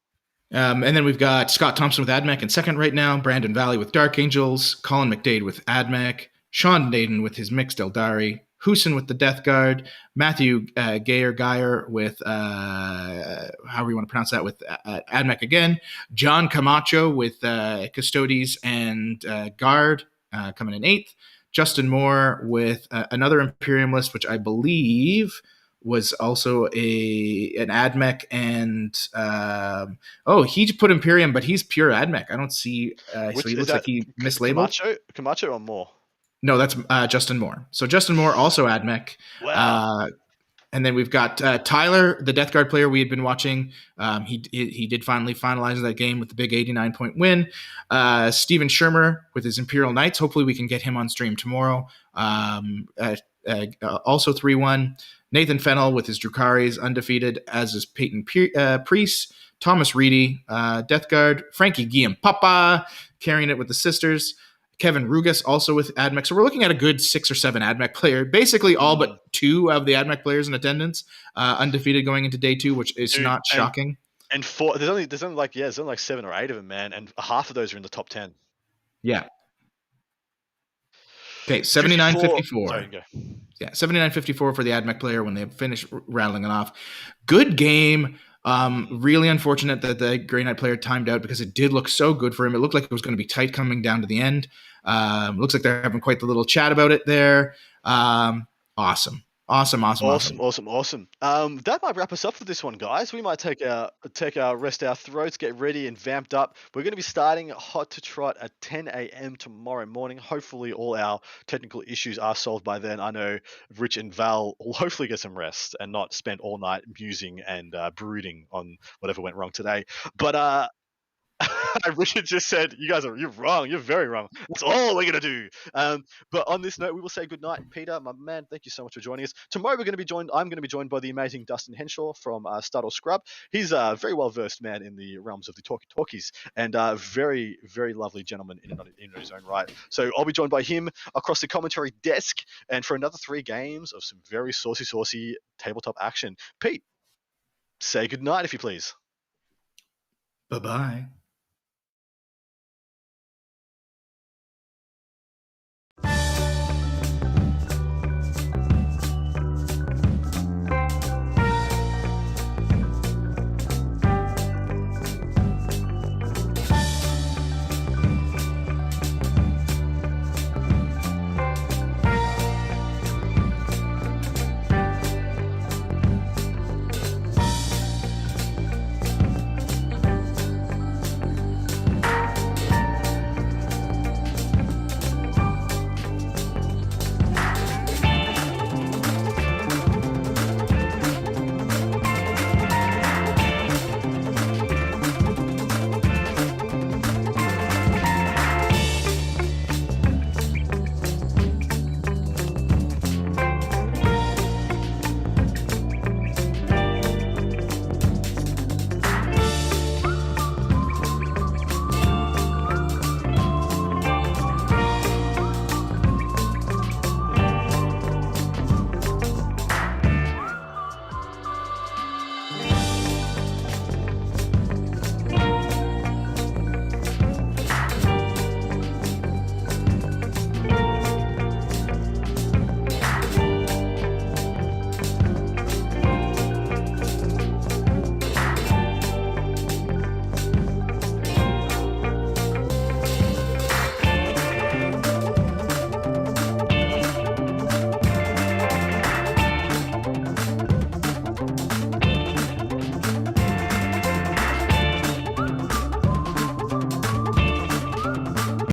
And then we've got Scott Thompson with AdMech in second right now, Brandon Valley with Dark Angels, Colin McDade with AdMech, Sean Naden with his mixed Eldari, Husin with the Death Guard, Matthew Geyer with, however you want to pronounce that, with AdMech again, John Camacho with Custodes and Guard coming in 8th, Justin Moore with another Imperium list, which I believe was also an AdMech, and he put Imperium, but he's pure AdMech. I don't see. So he looks like he mislabeled. Camacho or Moore? No, that's Justin Moore. So Justin Moore also AdMech. Wow. And then we've got Tyler, the Death Guard player we had been watching. He did finally finalize that game with the big 89-point win. Steven Shermer with his Imperial Knights. Hopefully we can get him on stream tomorrow. Also 3-1. Nathan Fennell with his Drukaris undefeated, as is Peyton Priest. Thomas Reedy, Death Guard. Frankie Guillaume Papa carrying it with the Sisters. Kevin Rugas also with AdMech. So we're looking at a good 6 or 7 AdMech player. Basically all but 2 of the AdMech players in attendance, undefeated going into day 2, which is not shocking. And there's only like 7 or 8 of them, man, and half of those are in the top 10. Yeah. Okay, 79.54. Sorry, go. Yeah, 79.54 for the AdMech player when they finish rattling it off. Good game. Really unfortunate that the Grey Knight player timed out because it did look so good for him. It looked like it was going to be tight coming down to the end. Looks like they're having quite the little chat about it there. Awesome. That might wrap us up for this one, guys. We might take our rest our throats, get ready and vamped up. We're going to be starting Hot to Trot at 10 a.m. tomorrow morning. Hopefully all our technical issues are solved by then. I know Rich and Val will hopefully get some rest and not spend all night musing and brooding on whatever went wrong today. But Richard just said, you're wrong. You're very wrong. That's all we're going to do. But on this note, we will say goodnight. Peter, my man, thank you so much for joining us. Tomorrow I'm going to be joined by the amazing Dustin Henshaw from Stud or Scrub. He's a very well-versed man in the realms of the talkies and very, very lovely gentleman in his own right. So I'll be joined by him across the commentary desk and for another 3 games of some very saucy tabletop action. Pete, say goodnight if you please. Bye-bye.